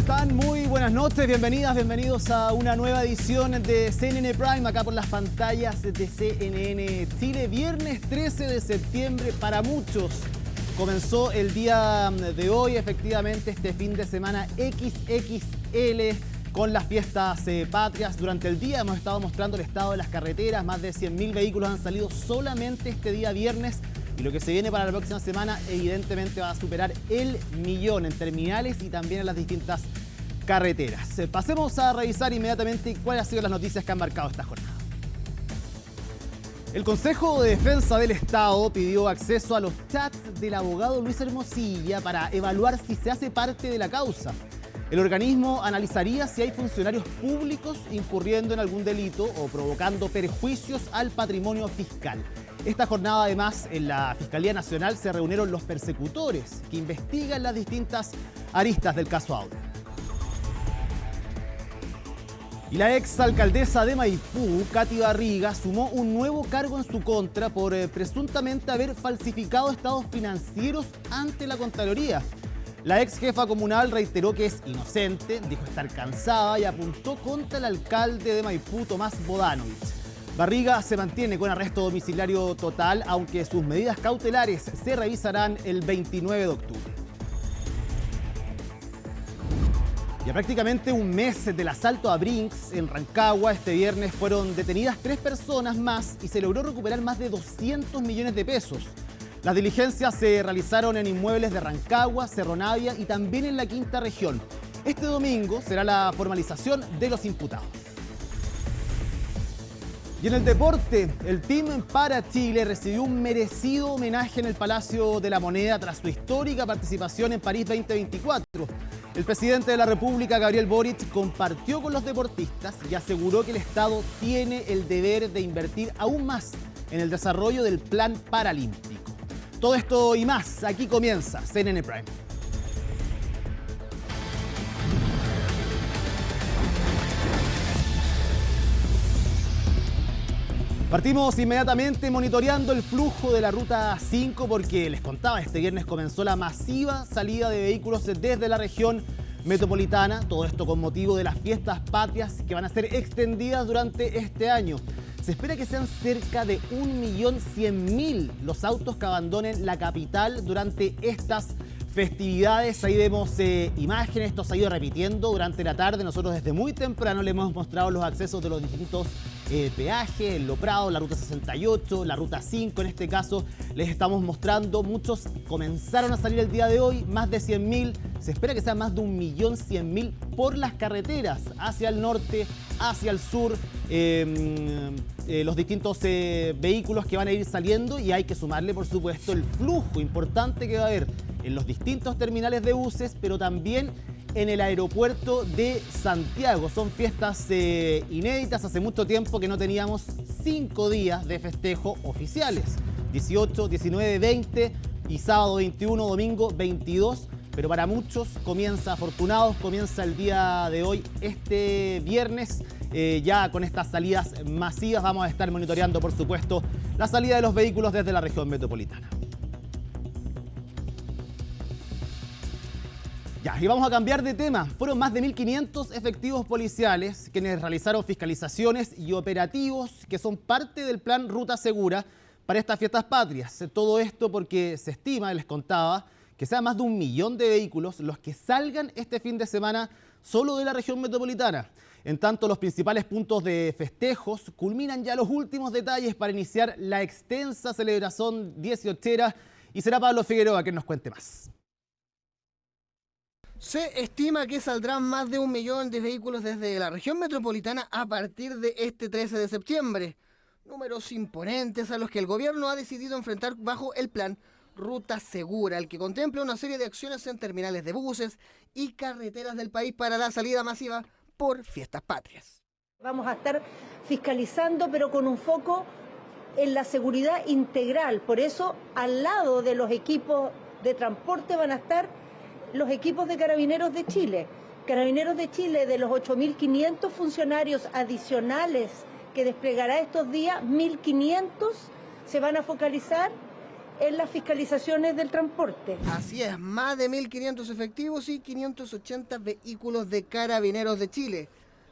están? Muy buenas noches, bienvenidos a una nueva edición de CNN Prime, acá por las pantallas de CNN Chile. Viernes 13 de septiembre, para muchos comenzó el día de hoy, efectivamente, este fin de semana XXL con las fiestas patrias. Durante el día hemos estado mostrando el estado de las carreteras, más de 100.000 vehículos han salido solamente este día viernes. Y lo que se viene para la próxima semana evidentemente va a superar el millón en terminales y también en las distintas carreteras. Pasemos a revisar inmediatamente cuáles han sido las noticias que han marcado esta jornada. El Consejo de Defensa del Estado pidió acceso a los chats del abogado Luis Hermosilla para evaluar si se hace parte de la causa. El organismo analizaría si hay funcionarios públicos incurriendo en algún delito o provocando perjuicios al patrimonio fiscal. Esta jornada, además, en la Fiscalía Nacional se reunieron los persecutores que investigan las distintas aristas del caso Aura. Y la exalcaldesa de Maipú, Katy Barriga, sumó un nuevo cargo en su contra por presuntamente haber falsificado estados financieros ante la Contraloría. La ex jefa comunal reiteró que es inocente, dijo estar cansada y apuntó contra el alcalde de Maipú, Tomás Bodanovich. Barriga se mantiene con arresto domiciliario total, aunque sus medidas cautelares se revisarán el 29 de octubre. Y a prácticamente un mes del asalto a Brinks en Rancagua, este viernes fueron detenidas 3 personas más y se logró recuperar más de 200 millones de pesos. Las diligencias se realizaron en inmuebles de Rancagua, Cerro Navia y también en la Quinta Región. Este domingo será la formalización de los imputados. Y en el deporte, el Team para Chile recibió un merecido homenaje en el Palacio de la Moneda tras su histórica participación en París 2024. El presidente de la República, Gabriel Boric, compartió con los deportistas y aseguró que el Estado tiene el deber de invertir aún más en el desarrollo del plan paralímpico. Todo esto y más, aquí comienza CNN Prime. Partimos inmediatamente monitoreando el flujo de la Ruta 5 porque les contaba, este viernes comenzó la masiva salida de vehículos desde la región metropolitana. Todo esto con motivo de las fiestas patrias que van a ser extendidas durante este año. Se espera que sean cerca de 1.100.000 los autos que abandonen la capital durante estas festividades. Ahí vemos imágenes, esto se ha ido repitiendo durante la tarde. Nosotros desde muy temprano les hemos mostrado los accesos de los distintos peajes, el Loprado, la Ruta 68, la Ruta 5 en este caso. Les estamos mostrando, muchos comenzaron a salir el día de hoy, más de 100.000. Se espera que sean más de 1.100.000 por las carreteras, hacia el norte, hacia el sur, los distintos vehículos que van a ir saliendo, y hay que sumarle, por supuesto, el flujo importante que va a haber en los distintos terminales de buses, pero también en el aeropuerto de Santiago. Son fiestas inéditas, hace mucho tiempo que no teníamos 5 días de festejo oficiales, 18, 19, 20 y sábado 21, domingo 22, pero para muchos comienza, afortunados, comienza el día de hoy, este viernes, ya con estas salidas masivas. Vamos a estar monitoreando, por supuesto, la salida de los vehículos desde la región metropolitana. Ya, y vamos a cambiar de tema. Fueron más de 1.500 efectivos policiales quienes realizaron fiscalizaciones y operativos que son parte del plan Ruta Segura para estas fiestas patrias. Todo esto porque se estima, les contaba, que sean más de 1 millón de vehículos los que salgan este fin de semana solo de la región metropolitana. En tanto, los principales puntos de festejos culminan ya los últimos detalles para iniciar la extensa celebración 18era, y será Pablo Figueroa quien nos cuente más. Se estima que saldrán más de 1 millón de vehículos desde la región metropolitana a partir de este 13 de septiembre. Números imponentes a los que el gobierno ha decidido enfrentar bajo el plan Ruta Segura, el que contempla una serie de acciones en terminales de buses y carreteras del país para la salida masiva por fiestas patrias. Vamos a estar fiscalizando, pero con un foco en la seguridad integral. Por eso, al lado de los equipos de transporte van a estar los equipos de Carabineros de Chile. Carabineros de Chile, de los 8.500 funcionarios adicionales que desplegará estos días, 1.500 se van a focalizar en las fiscalizaciones del transporte. Así es, más de 1.500 efectivos y 580 vehículos de Carabineros de Chile,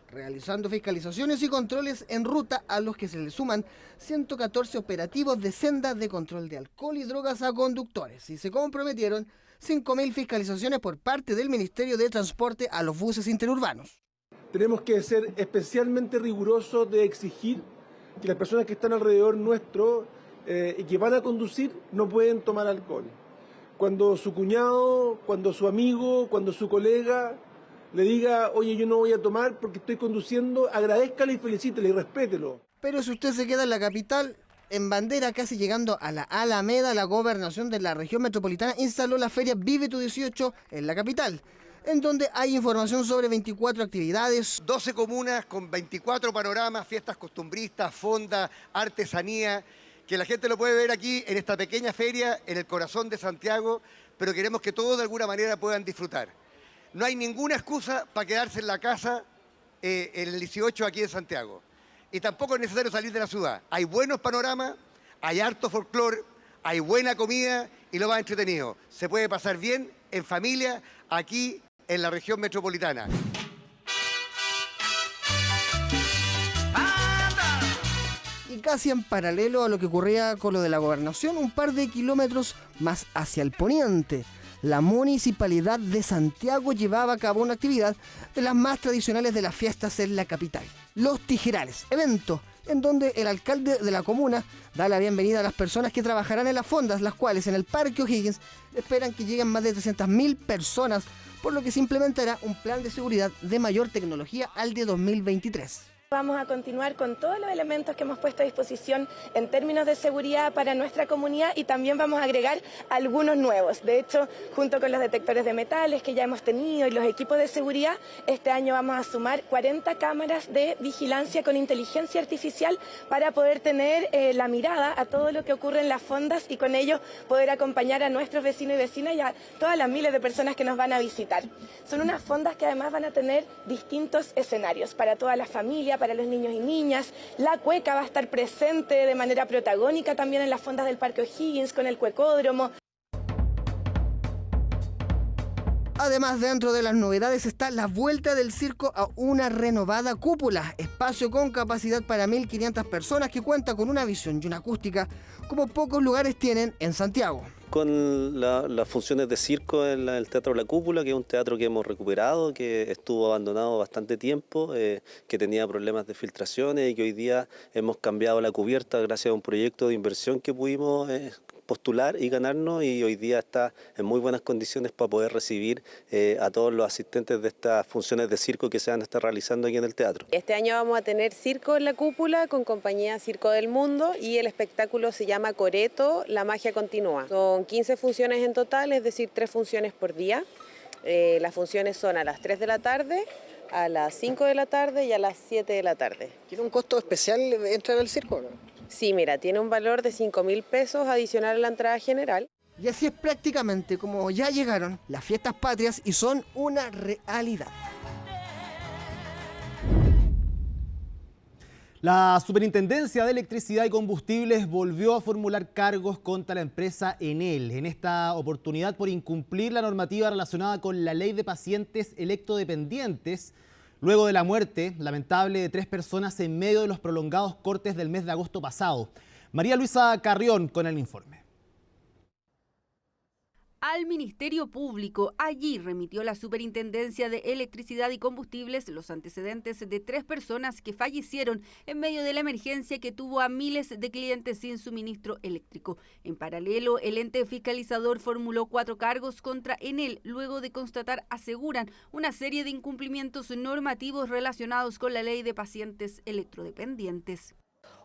realizando fiscalizaciones y controles en ruta, a los que se le suman 114 operativos de sendas de control de alcohol y drogas a conductores, y se comprometieron 5.000 fiscalizaciones por parte del Ministerio de Transporte a los buses interurbanos. Tenemos que ser especialmente rigurosos de exigir que las personas que están alrededor nuestro y que van a conducir no pueden tomar alcohol. Cuando su cuñado, cuando su amigo, cuando su colega le diga, oye, yo no voy a tomar porque estoy conduciendo, agradézcale y felicítele y respételo. Pero si usted se queda en la capital, en Bandera, casi llegando a la Alameda, la gobernación de la región metropolitana instaló la feria Vive tu 18 en la capital, en donde hay información sobre 24 actividades. 12 comunas con 24 panoramas, fiestas costumbristas, fonda, artesanía, que la gente lo puede ver aquí en esta pequeña feria en el corazón de Santiago, pero queremos que todos de alguna manera puedan disfrutar. No hay ninguna excusa para quedarse en la casa en el 18 aquí en Santiago. Y tampoco es necesario salir de la ciudad. Hay buenos panoramas, hay harto folclore, hay buena comida y lo más entretenido. Se puede pasar bien en familia aquí en la región metropolitana. Y casi en paralelo a lo que ocurría con lo de la gobernación, un par de kilómetros más hacia el poniente, la Municipalidad de Santiago llevaba a cabo una actividad de las más tradicionales de las fiestas en la capital, los Tijerales, evento en donde el alcalde de la comuna da la bienvenida a las personas que trabajarán en las fondas, las cuales en el Parque O'Higgins esperan que lleguen más de 300.000 personas, por lo que se implementará un plan de seguridad de mayor tecnología al de 2023. Vamos a continuar con todos los elementos que hemos puesto a disposición en términos de seguridad para nuestra comunidad y también vamos a agregar algunos nuevos. De hecho, junto con los detectores de metales que ya hemos tenido y los equipos de seguridad, este año vamos a sumar 40 cámaras de vigilancia con inteligencia artificial para poder tener la mirada a todo lo que ocurre en las fondas y con ello poder acompañar a nuestros vecinos y vecinas y a todas las miles de personas que nos van a visitar. Son unas fondas que además van a tener distintos escenarios para toda la familia, para los niños y niñas. La cueca va a estar presente de manera protagónica también en las fondas del Parque O'Higgins con el cuecódromo. Además, dentro de las novedades está la vuelta del circo a una renovada cúpula, espacio con capacidad para 1.500 personas que cuenta con una visión y una acústica como pocos lugares tienen en Santiago. Con las funciones de circo en el Teatro La Cúpula, que es un teatro que hemos recuperado, que estuvo abandonado bastante tiempo, que tenía problemas de filtraciones y que hoy día hemos cambiado la cubierta gracias a un proyecto de inversión que pudimos postular y ganarnos, y hoy día está en muy buenas condiciones para poder recibir a todos los asistentes de estas funciones de circo que se van a estar realizando aquí en el teatro. Este año vamos a tener circo en la cúpula con compañía Circo del Mundo y el espectáculo se llama Coreto, la magia continúa. Son 15 funciones en total, es decir, 3 funciones por día. Las funciones son a las 3 de la tarde, a las 5 de la tarde y a las 7 de la tarde. ¿Tiene un costo especial entrar al circo, no? Sí, mira, tiene un valor de 5.000 pesos adicional a la entrada general. Y así es prácticamente como ya llegaron las fiestas patrias y son una realidad. La Superintendencia de Electricidad y Combustibles volvió a formular cargos contra la empresa Enel, en esta oportunidad por incumplir la normativa relacionada con la ley de pacientes electrodependientes, luego de la muerte lamentable de 3 personas en medio de los prolongados cortes del mes de agosto pasado. María Luisa Carrión con el informe. Al Ministerio Público, allí remitió la Superintendencia de Electricidad y Combustibles los antecedentes de 3 personas que fallecieron en medio de la emergencia que tuvo a miles de clientes sin suministro eléctrico. En paralelo, el ente fiscalizador formuló 4 cargos contra Enel, luego de constatar, aseguran, una serie de incumplimientos normativos relacionados con la ley de pacientes electrodependientes.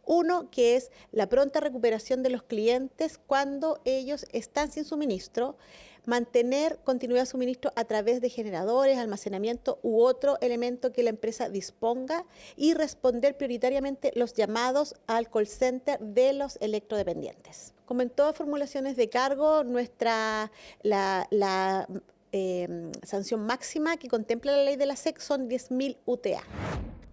Uno, que es la pronta recuperación de los clientes cuando ellos están sin suministro, mantener continuidad de suministro a través de generadores, almacenamiento u otro elemento que la empresa disponga y responder prioritariamente los llamados al call center de los electrodependientes. Como en todas formulaciones de cargo, sanción máxima que contempla la ley de la SEC son 10.000 UTA.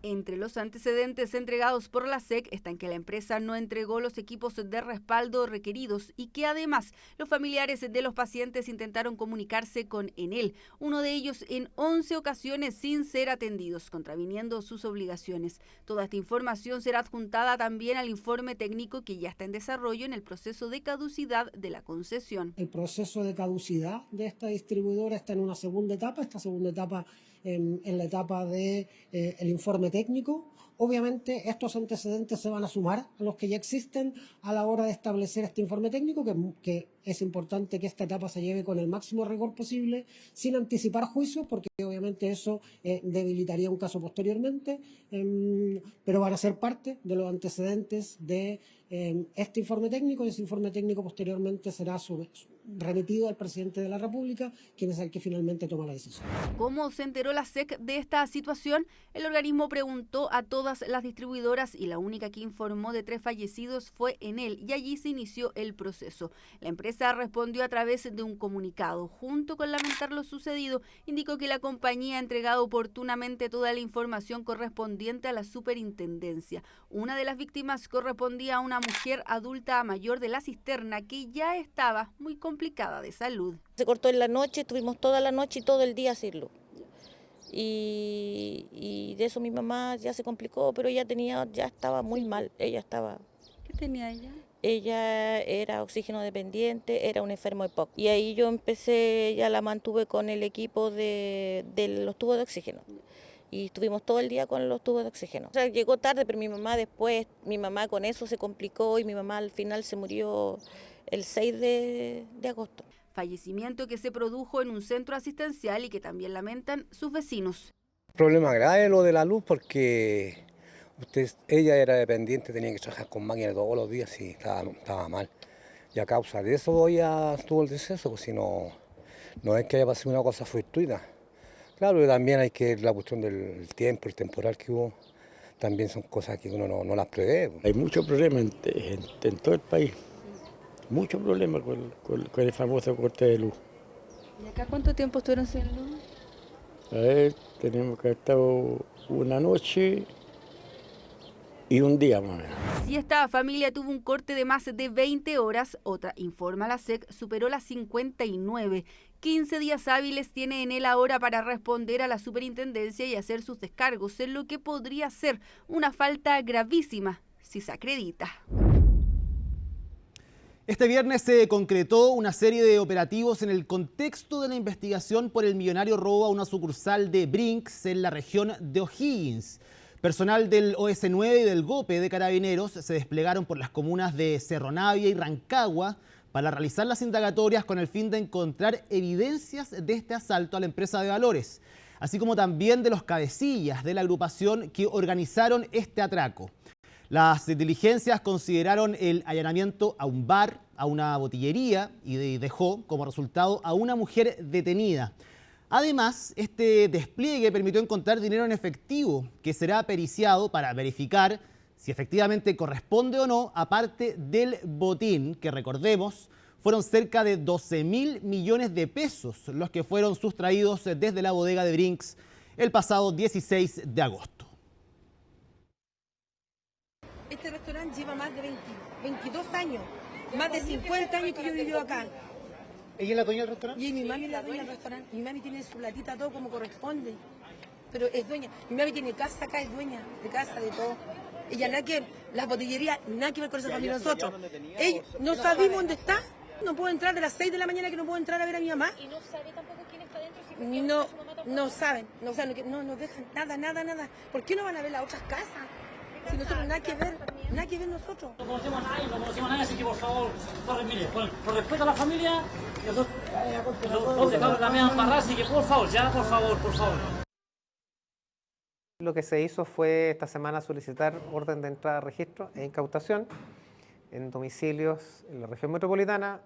Entre los antecedentes entregados por la SEC están que la empresa no entregó los equipos de respaldo requeridos y que además los familiares de los pacientes intentaron comunicarse con Enel, uno de ellos en 11 ocasiones sin ser atendidos, contraviniendo sus obligaciones. Toda esta información será adjuntada también al informe técnico que ya está en desarrollo en el proceso de caducidad de la concesión. El proceso de caducidad de esta distribuidora está en una segunda etapa. Esta segunda etapa en la etapa de el informe técnico. Obviamente estos antecedentes se van a sumar a los que ya existen a la hora de establecer este informe técnico, que es importante que esta etapa se lleve con el máximo rigor posible, sin anticipar juicios, porque obviamente eso debilitaría un caso posteriormente, pero van a ser parte de los antecedentes de este informe técnico, y ese informe técnico posteriormente será remitido al presidente de la República, quien es el que finalmente toma la decisión. ¿Cómo se enteró la SEC de esta situación? El organismo preguntó a todas las distribuidoras y la única que informó de 3 fallecidos fue Enel, y allí se inició el proceso. La empresa respondió a través de un comunicado. Junto con lamentar lo sucedido, indicó que la compañía ha entregado oportunamente toda la información correspondiente a la superintendencia. Una de las víctimas correspondía a una mujer adulta mayor de la cisterna que ya estaba muy complicada de salud. Se cortó en la noche, estuvimos toda la noche y todo el día sin luz. Y de eso mi mamá ya se complicó, pero ya estaba muy mal. ¿Qué tenía ella? Ella era oxígeno dependiente, era un enfermo EPOC. Y ahí yo ya la mantuve con el equipo de los tubos de oxígeno. Y estuvimos todo el día con los tubos de oxígeno. O sea, llegó tarde, pero mi mamá con eso se complicó y mi mamá al final se murió el 6 de agosto. Fallecimiento que se produjo en un centro asistencial y que también lamentan sus vecinos. Problema grave lo de la luz porque ella era dependiente, tenía que trabajar con máquinas todos los días y estaba mal. Y a causa de eso ya tuvo el deceso, pues si no es que haya pasado una cosa fortuita. Claro, y también hay que la cuestión del tiempo, el temporal que hubo, también son cosas que uno no las prevé. Hay muchos problemas en todo el país, muchos problemas con el famoso corte de luz. ¿Y acá cuánto tiempo estuvieron sin luz? A ver, tenemos que haber estado una noche y un día más o menos. Si esta familia tuvo un corte de más de 20 horas, otra, informa la SEC, superó las 59. 15 días hábiles tiene Enel ahora para responder a la superintendencia y hacer sus descargos, en lo que podría ser una falta gravísima si se acredita. Este viernes se concretó una serie de operativos en el contexto de la investigación por el millonario robo a una sucursal de Brinks en la región de O'Higgins. Personal del OS9 y del GOPE de Carabineros se desplegaron por las comunas de Cerro Navia y Rancagua para realizar las indagatorias con el fin de encontrar evidencias de este asalto a la empresa de valores, así como también de los cabecillas de la agrupación que organizaron este atraco. Las diligencias consideraron el allanamiento a un bar, a una botillería y dejó como resultado a una mujer detenida. Además, este despliegue permitió encontrar dinero en efectivo que será periciado para verificar si efectivamente corresponde o no a parte del botín, que recordemos fueron cerca de 12.000 millones de pesos los que fueron sustraídos desde la bodega de Brinks el pasado 16 de agosto. Este restaurante lleva más de 22 años, más de 50 años que yo vivo acá. ¿Ella es la dueña del restaurante? Y mi mami es la dueña del restaurante. Mi mami tiene su platita, todo como corresponde. Pero es dueña. Mi mami tiene casa acá, es dueña de casa, de todo. Ella nada que ver, las botillerías, nada que ver con esa familia nosotros. Ella, no sabemos dónde está. No puedo entrar de las 6 de la mañana que no puedo entrar a ver a mi mamá. ¿Y no sabe tampoco quién está dentro? No saben, no nos dejan nada. ¿Por qué no van a ver las otras casas? Si nosotros nada que ver nosotros. No conocemos a nadie, así que por favor, mire, por respeto a la familia, nosotros la media embarrada, así que por favor. Lo que se hizo fue esta semana solicitar orden de entrada a registro e incautación en domicilios en la región metropolitana,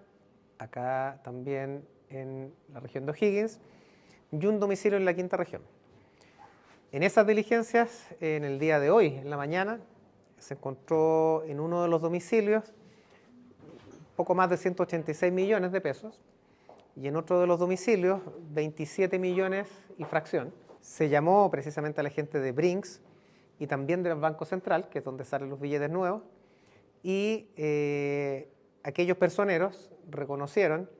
acá también en la región de O'Higgins y un domicilio en la quinta región. En esas diligencias, en el día de hoy, en la mañana, se encontró en uno de los domicilios poco más de 186 millones de pesos y en otro de los domicilios 27 millones y fracción. Se llamó precisamente a la gente de Brinks y también del Banco Central, que es donde salen los billetes nuevos, y aquellos personeros reconocieron,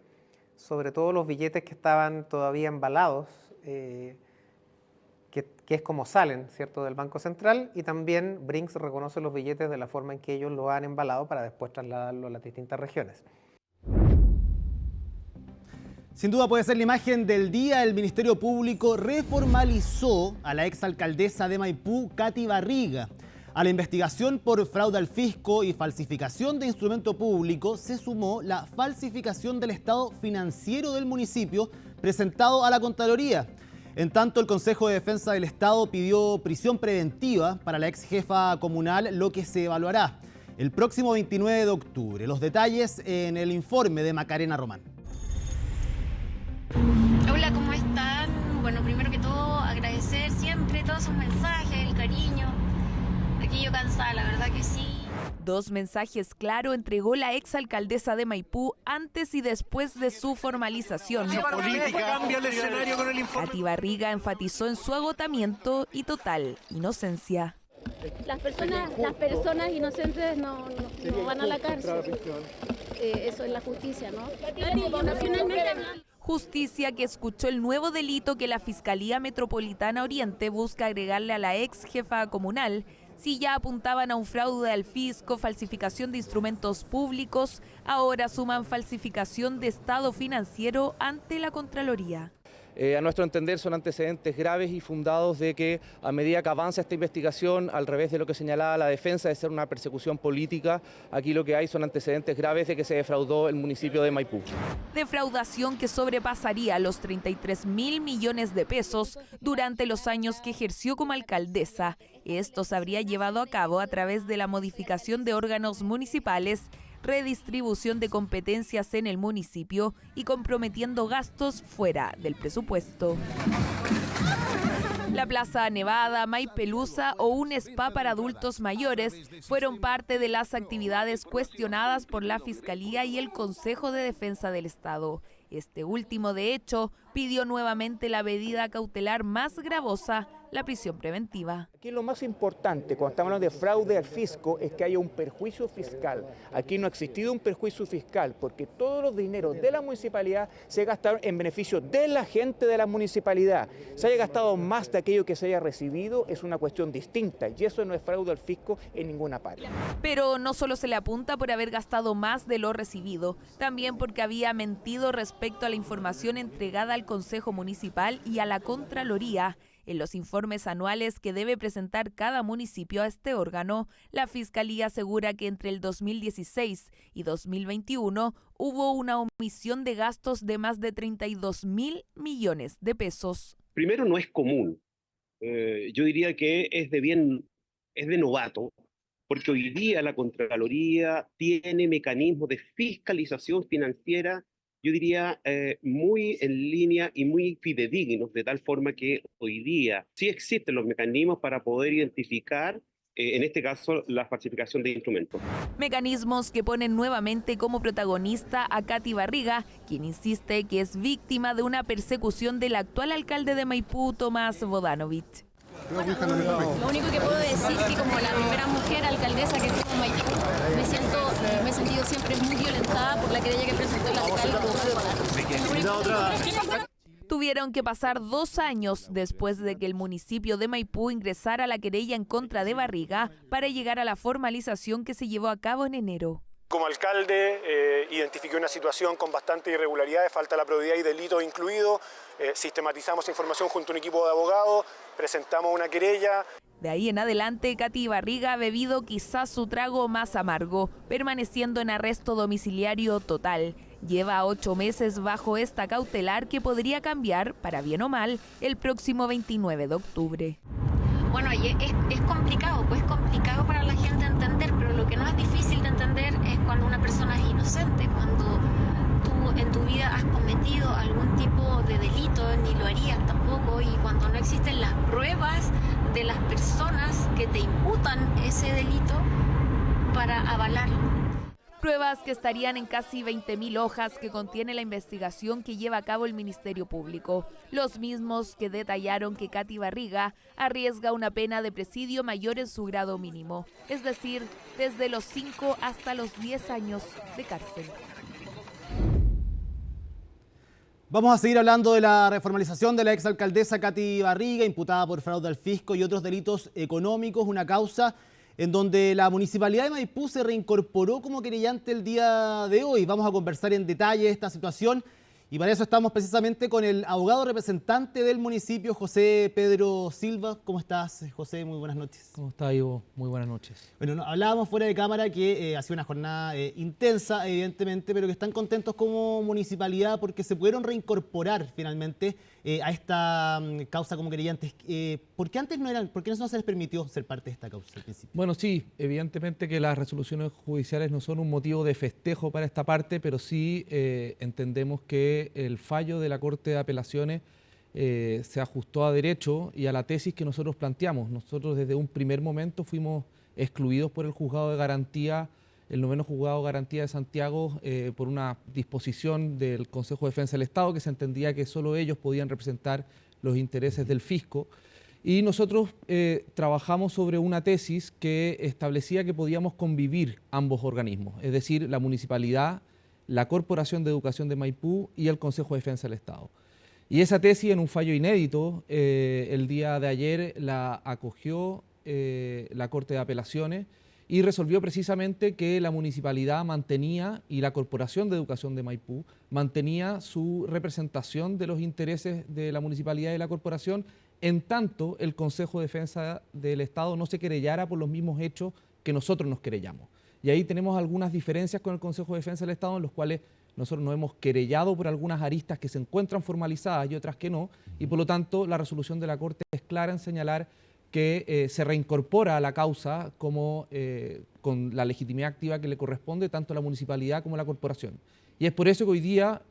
sobre todo los billetes que estaban todavía embalados, que es como salen, ¿cierto?, del Banco Central, y también Brinks reconoce los billetes de la forma en que ellos lo han embalado para después trasladarlo a las distintas regiones. Sin duda puede ser la imagen del día. El Ministerio Público reformalizó a la exalcaldesa de Maipú, Katy Barriga. A la investigación por fraude al fisco y falsificación de instrumento público se sumó la falsificación del estado financiero del municipio presentado a la Contraloría. En tanto, el Consejo de Defensa del Estado pidió prisión preventiva para la ex jefa comunal, lo que se evaluará el próximo 29 de octubre. Los detalles en el informe de Macarena Román. Hola, ¿cómo están? Bueno, primero que todo, agradecer siempre todos sus mensajes, el cariño. Aquí yo cansada, la verdad que sí. 2 mensajes claros entregó la exalcaldesa de Maipú antes y después de su formalización. Katy Barriga enfatizó en su agotamiento y total inocencia. Las personas inocentes no van a la cárcel. Eso es la justicia, ¿no? Justicia que escuchó el nuevo delito que la Fiscalía Metropolitana Oriente busca agregarle a la ex jefa comunal. Si ya apuntaban a un fraude al fisco, falsificación de instrumentos públicos, ahora suman falsificación de estado financiero ante la Contraloría. A nuestro entender son antecedentes graves y fundados de que a medida que avanza esta investigación, al revés de lo que señalaba la defensa de ser una persecución política, aquí lo que hay son antecedentes graves de que se defraudó el municipio de Maipú. Defraudación que sobrepasaría los 33.000 millones de pesos durante los años que ejerció como alcaldesa. Esto se habría llevado a cabo a través de la modificación de órganos municipales, redistribución de competencias en el municipio y comprometiendo gastos fuera del presupuesto. La Plaza Nevada, Maipelusa o un spa para adultos mayores fueron parte de las actividades cuestionadas por la Fiscalía y el Consejo de Defensa del Estado. Este último, de hecho, pidió nuevamente la medida cautelar más gravosa, la prisión preventiva. Aquí lo más importante cuando estamos hablando de fraude al fisco es que haya un perjuicio fiscal. Aquí no ha existido un perjuicio fiscal porque todos los dineros de la municipalidad se gastaron en beneficio de la gente de la municipalidad. Se haya gastado más de aquello que se haya recibido es una cuestión distinta y eso no es fraude al fisco en ninguna parte. Pero no solo se le apunta por haber gastado más de lo recibido, también porque había mentido respecto a la información entregada al Consejo Municipal y a la Contraloría. En los informes anuales que debe presentar cada municipio a este órgano, la Fiscalía asegura que entre el 2016 y 2021 hubo una omisión de gastos de más de 32.000 millones de pesos. Primero, no es común. Yo diría que es de novato, porque hoy día la Contraloría tiene mecanismos de fiscalización financiera, yo diría, muy en línea y muy fidedignos, de tal forma que hoy día sí existen los mecanismos para poder identificar, en este caso, la falsificación de instrumentos. Mecanismos que ponen nuevamente como protagonista a Katy Barriga, quien insiste que es víctima de una persecución del actual alcalde de Maipú, Tomás Bodanovich. Bueno, lo único que puedo decir es que como la primera mujer alcaldesa que tuvo Maipú, me he sentido siempre muy violentada por la querella que presentó el alcalde. Tuvieron que pasar 2 años después de que el municipio de Maipú ingresara la querella en contra de Barriga para llegar a la formalización que se llevó a cabo en enero. Como alcalde identifiqué una situación con bastante irregularidades, falta la probidad y delito incluido, sistematizamos información junto a un equipo de abogados, presentamos una querella. De ahí en adelante, Katy Barriga ha bebido quizás su trago más amargo, permaneciendo en arresto domiciliario total. Lleva 8 meses bajo esta cautelar que podría cambiar, para bien o mal, el próximo 29 de octubre. Bueno, es complicado, pues es complicado para la gente entender, pero lo que no es difícil de entender es cuando una persona es inocente, cuando tú en tu vida has cometido algún tipo de delito, ni lo harías tampoco, y cuando no existen las pruebas de las personas que te imputan ese delito para avalarlo. Pruebas que estarían en casi 20.000 hojas que contiene la investigación que lleva a cabo el Ministerio Público. Los mismos que detallaron que Katy Barriga arriesga una pena de presidio mayor en su grado mínimo, es decir, desde los 5 hasta los 10 años de cárcel. Vamos a seguir hablando de la reformalización de la exalcaldesa Katy Barriga, imputada por fraude al fisco y otros delitos económicos, una causa en donde la Municipalidad de Maipú se reincorporó como querellante el día de hoy. Vamos a conversar en detalle esta situación y para eso estamos precisamente con el abogado representante del municipio, José Pedro Silva. ¿Cómo estás, José? Muy buenas noches. ¿Cómo está, Ivo? Muy buenas noches. Bueno, hablábamos fuera de cámara que ha sido una jornada intensa, evidentemente, pero que están contentos como municipalidad porque se pudieron reincorporar finalmente a esta causa como querellantes. ¿Por qué antes no eran, por qué no se les permitió ser parte de esta causa al principio? Bueno, sí, evidentemente que las resoluciones judiciales no son un motivo de festejo para esta parte, pero sí entendemos que el fallo de la Corte de Apelaciones se ajustó a derecho y a la tesis que nosotros planteamos. Nosotros desde un primer momento fuimos excluidos por el juzgado de garantía, el 9º juzgado de garantía de Santiago, por una disposición del Consejo de Defensa del Estado que se entendía que solo ellos podían representar los intereses del fisco. Y nosotros trabajamos sobre una tesis que establecía que podíamos convivir ambos organismos, es decir, la municipalidad, la Corporación de Educación de Maipú y el Consejo de Defensa del Estado. Y esa tesis, en un fallo inédito, el día de ayer la acogió la Corte de Apelaciones y resolvió precisamente que la municipalidad mantenía y la Corporación de Educación de Maipú mantenía su representación de los intereses de la municipalidad y la corporación, en tanto el Consejo de Defensa del Estado no se querellara por los mismos hechos que nosotros nos querellamos. Y ahí tenemos algunas diferencias con el Consejo de Defensa del Estado en los cuales nosotros nos hemos querellado por algunas aristas que se encuentran formalizadas y otras que no, y por lo tanto la resolución de la Corte es clara en señalar que se reincorpora a la causa como, con la legitimidad activa que le corresponde tanto a la municipalidad como a la corporación. Y es por eso que hoy día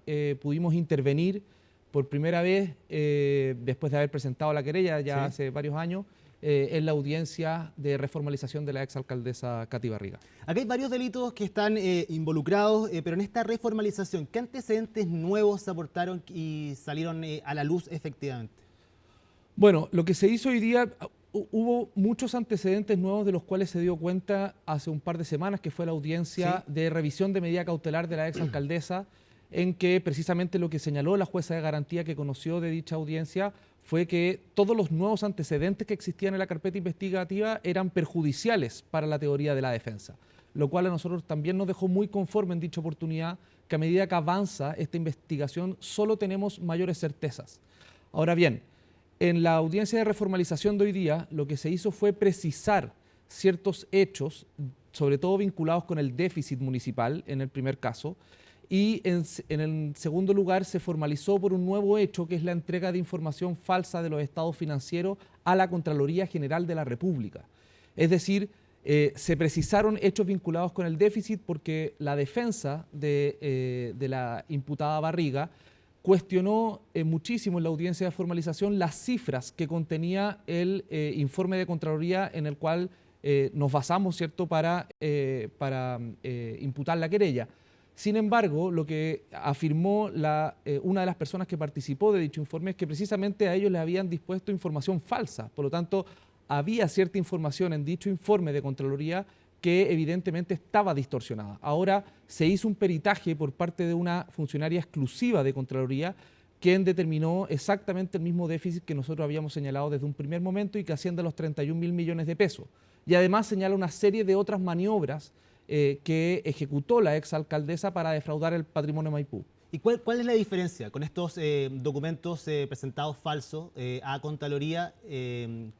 pudimos intervenir por primera vez, después de haber presentado la querella ya hace varios años, en la audiencia de reformalización de la exalcaldesa Katy Barriga. Aquí hay varios delitos que están involucrados, pero en esta reformalización, ¿qué antecedentes nuevos se aportaron y salieron a la luz efectivamente? Bueno, lo que se hizo hoy día, hubo muchos antecedentes nuevos de los cuales se dio cuenta hace un par de semanas, que fue la audiencia de revisión de medida cautelar de la exalcaldesa, en que precisamente lo que señaló la jueza de garantía que conoció de dicha audiencia fue que todos los nuevos antecedentes que existían en la carpeta investigativa eran perjudiciales para la teoría de la defensa, lo cual a nosotros también nos dejó muy conforme en dicha oportunidad, que a medida que avanza esta investigación solo tenemos mayores certezas. Ahora bien, en la audiencia de reformalización de hoy día, lo que se hizo fue precisar ciertos hechos, sobre todo vinculados con el déficit municipal en el primer caso, y en el segundo lugar se formalizó por un nuevo hecho, que es la entrega de información falsa de los estados financieros a la Contraloría General de la República. Es decir, se precisaron hechos vinculados con el déficit porque la defensa de la imputada Barriga cuestionó muchísimo en la audiencia de formalización las cifras que contenía el informe de Contraloría en el cual nos basamos, ¿cierto?, para imputar la querella. Sin embargo, lo que afirmó una de las personas que participó de dicho informe es que precisamente a ellos les habían dispuesto información falsa. Por lo tanto, había cierta información en dicho informe de Contraloría que evidentemente estaba distorsionada. Ahora se hizo un peritaje por parte de una funcionaria exclusiva de Contraloría quien determinó exactamente el mismo déficit que nosotros habíamos señalado desde un primer momento y que asciende a los 31.000 millones de pesos. Y además señala una serie de otras maniobras que ejecutó la exalcaldesa para defraudar el patrimonio de Maipú. ¿Y cuál es la diferencia con estos documentos presentados falsos a Contraloría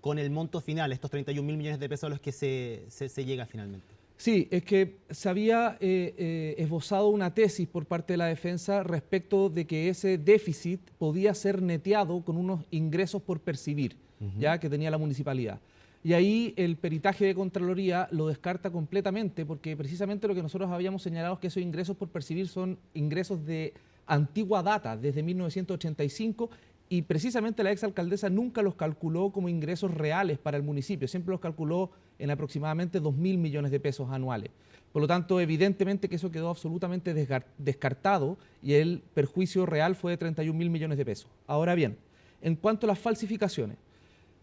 con el monto final, estos 31.000 millones de pesos a los que se llega finalmente? Sí, es que se había esbozado una tesis por parte de la defensa respecto de que ese déficit podía ser neteado con unos ingresos por percibir, ya que tenía la municipalidad. Y ahí el peritaje de Contraloría lo descarta completamente porque precisamente lo que nosotros habíamos señalado es que esos ingresos por percibir son ingresos de antigua data, desde 1985, y precisamente la exalcaldesa nunca los calculó como ingresos reales para el municipio, siempre los calculó en aproximadamente 2.000 millones de pesos anuales. Por lo tanto, evidentemente que eso quedó absolutamente descartado y el perjuicio real fue de 31.000 millones de pesos. Ahora bien, en cuanto a las falsificaciones,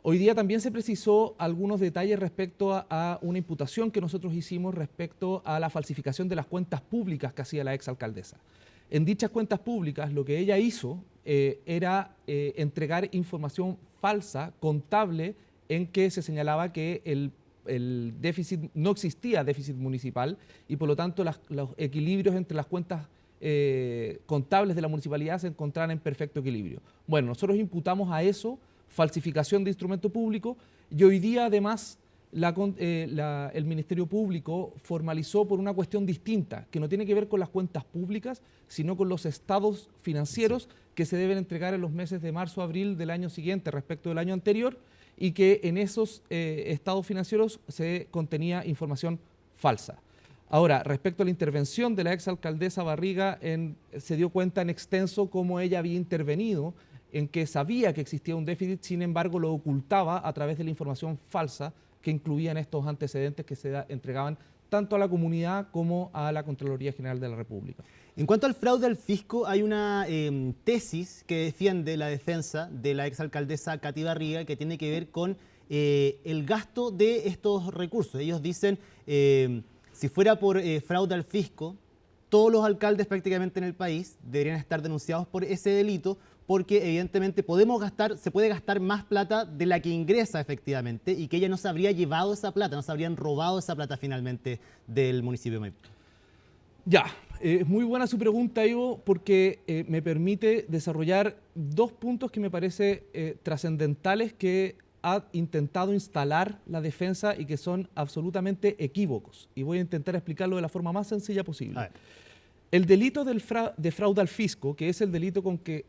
hoy día también se precisó algunos detalles respecto a una imputación que nosotros hicimos respecto a la falsificación de las cuentas públicas que hacía la exalcaldesa. En dichas cuentas públicas lo que ella hizo era entregar información falsa, contable, en que se señalaba que el déficit, no existía déficit municipal y por lo tanto los equilibrios entre las cuentas contables de la municipalidad se encontraban en perfecto equilibrio. Bueno, nosotros imputamos a eso falsificación de instrumento público y hoy día además el Ministerio Público formalizó por una cuestión distinta, que no tiene que ver con las cuentas públicas, sino con los estados financieros que se deben entregar en los meses de marzo a abril del año siguiente respecto del año anterior, y que en esos estados financieros se contenía información falsa. Ahora, respecto a la intervención de la exalcaldesa Barriga, se dio cuenta en extenso cómo ella había intervenido, en que sabía que existía un déficit, sin embargo lo ocultaba a través de la información falsa que incluían estos antecedentes que se entregaban tanto a la comunidad como a la Contraloría General de la República. En cuanto al fraude al fisco, hay una tesis que defiende la defensa de la exalcaldesa Katy Barriga que tiene que ver con el gasto de estos recursos. Ellos dicen, si fuera por fraude al fisco, todos los alcaldes prácticamente en el país deberían estar denunciados por ese delito, porque evidentemente se puede gastar más plata de la que ingresa efectivamente y que ella no se habría llevado esa plata, no se habrían robado esa plata finalmente del municipio de Maipú. Ya, es muy buena su pregunta, Ivo, porque me permite desarrollar dos puntos que me parece trascendentales que ha intentado instalar la defensa y que son absolutamente equívocos. Y voy a intentar explicarlo de la forma más sencilla posible. El delito de fraude al fisco, que es el delito con que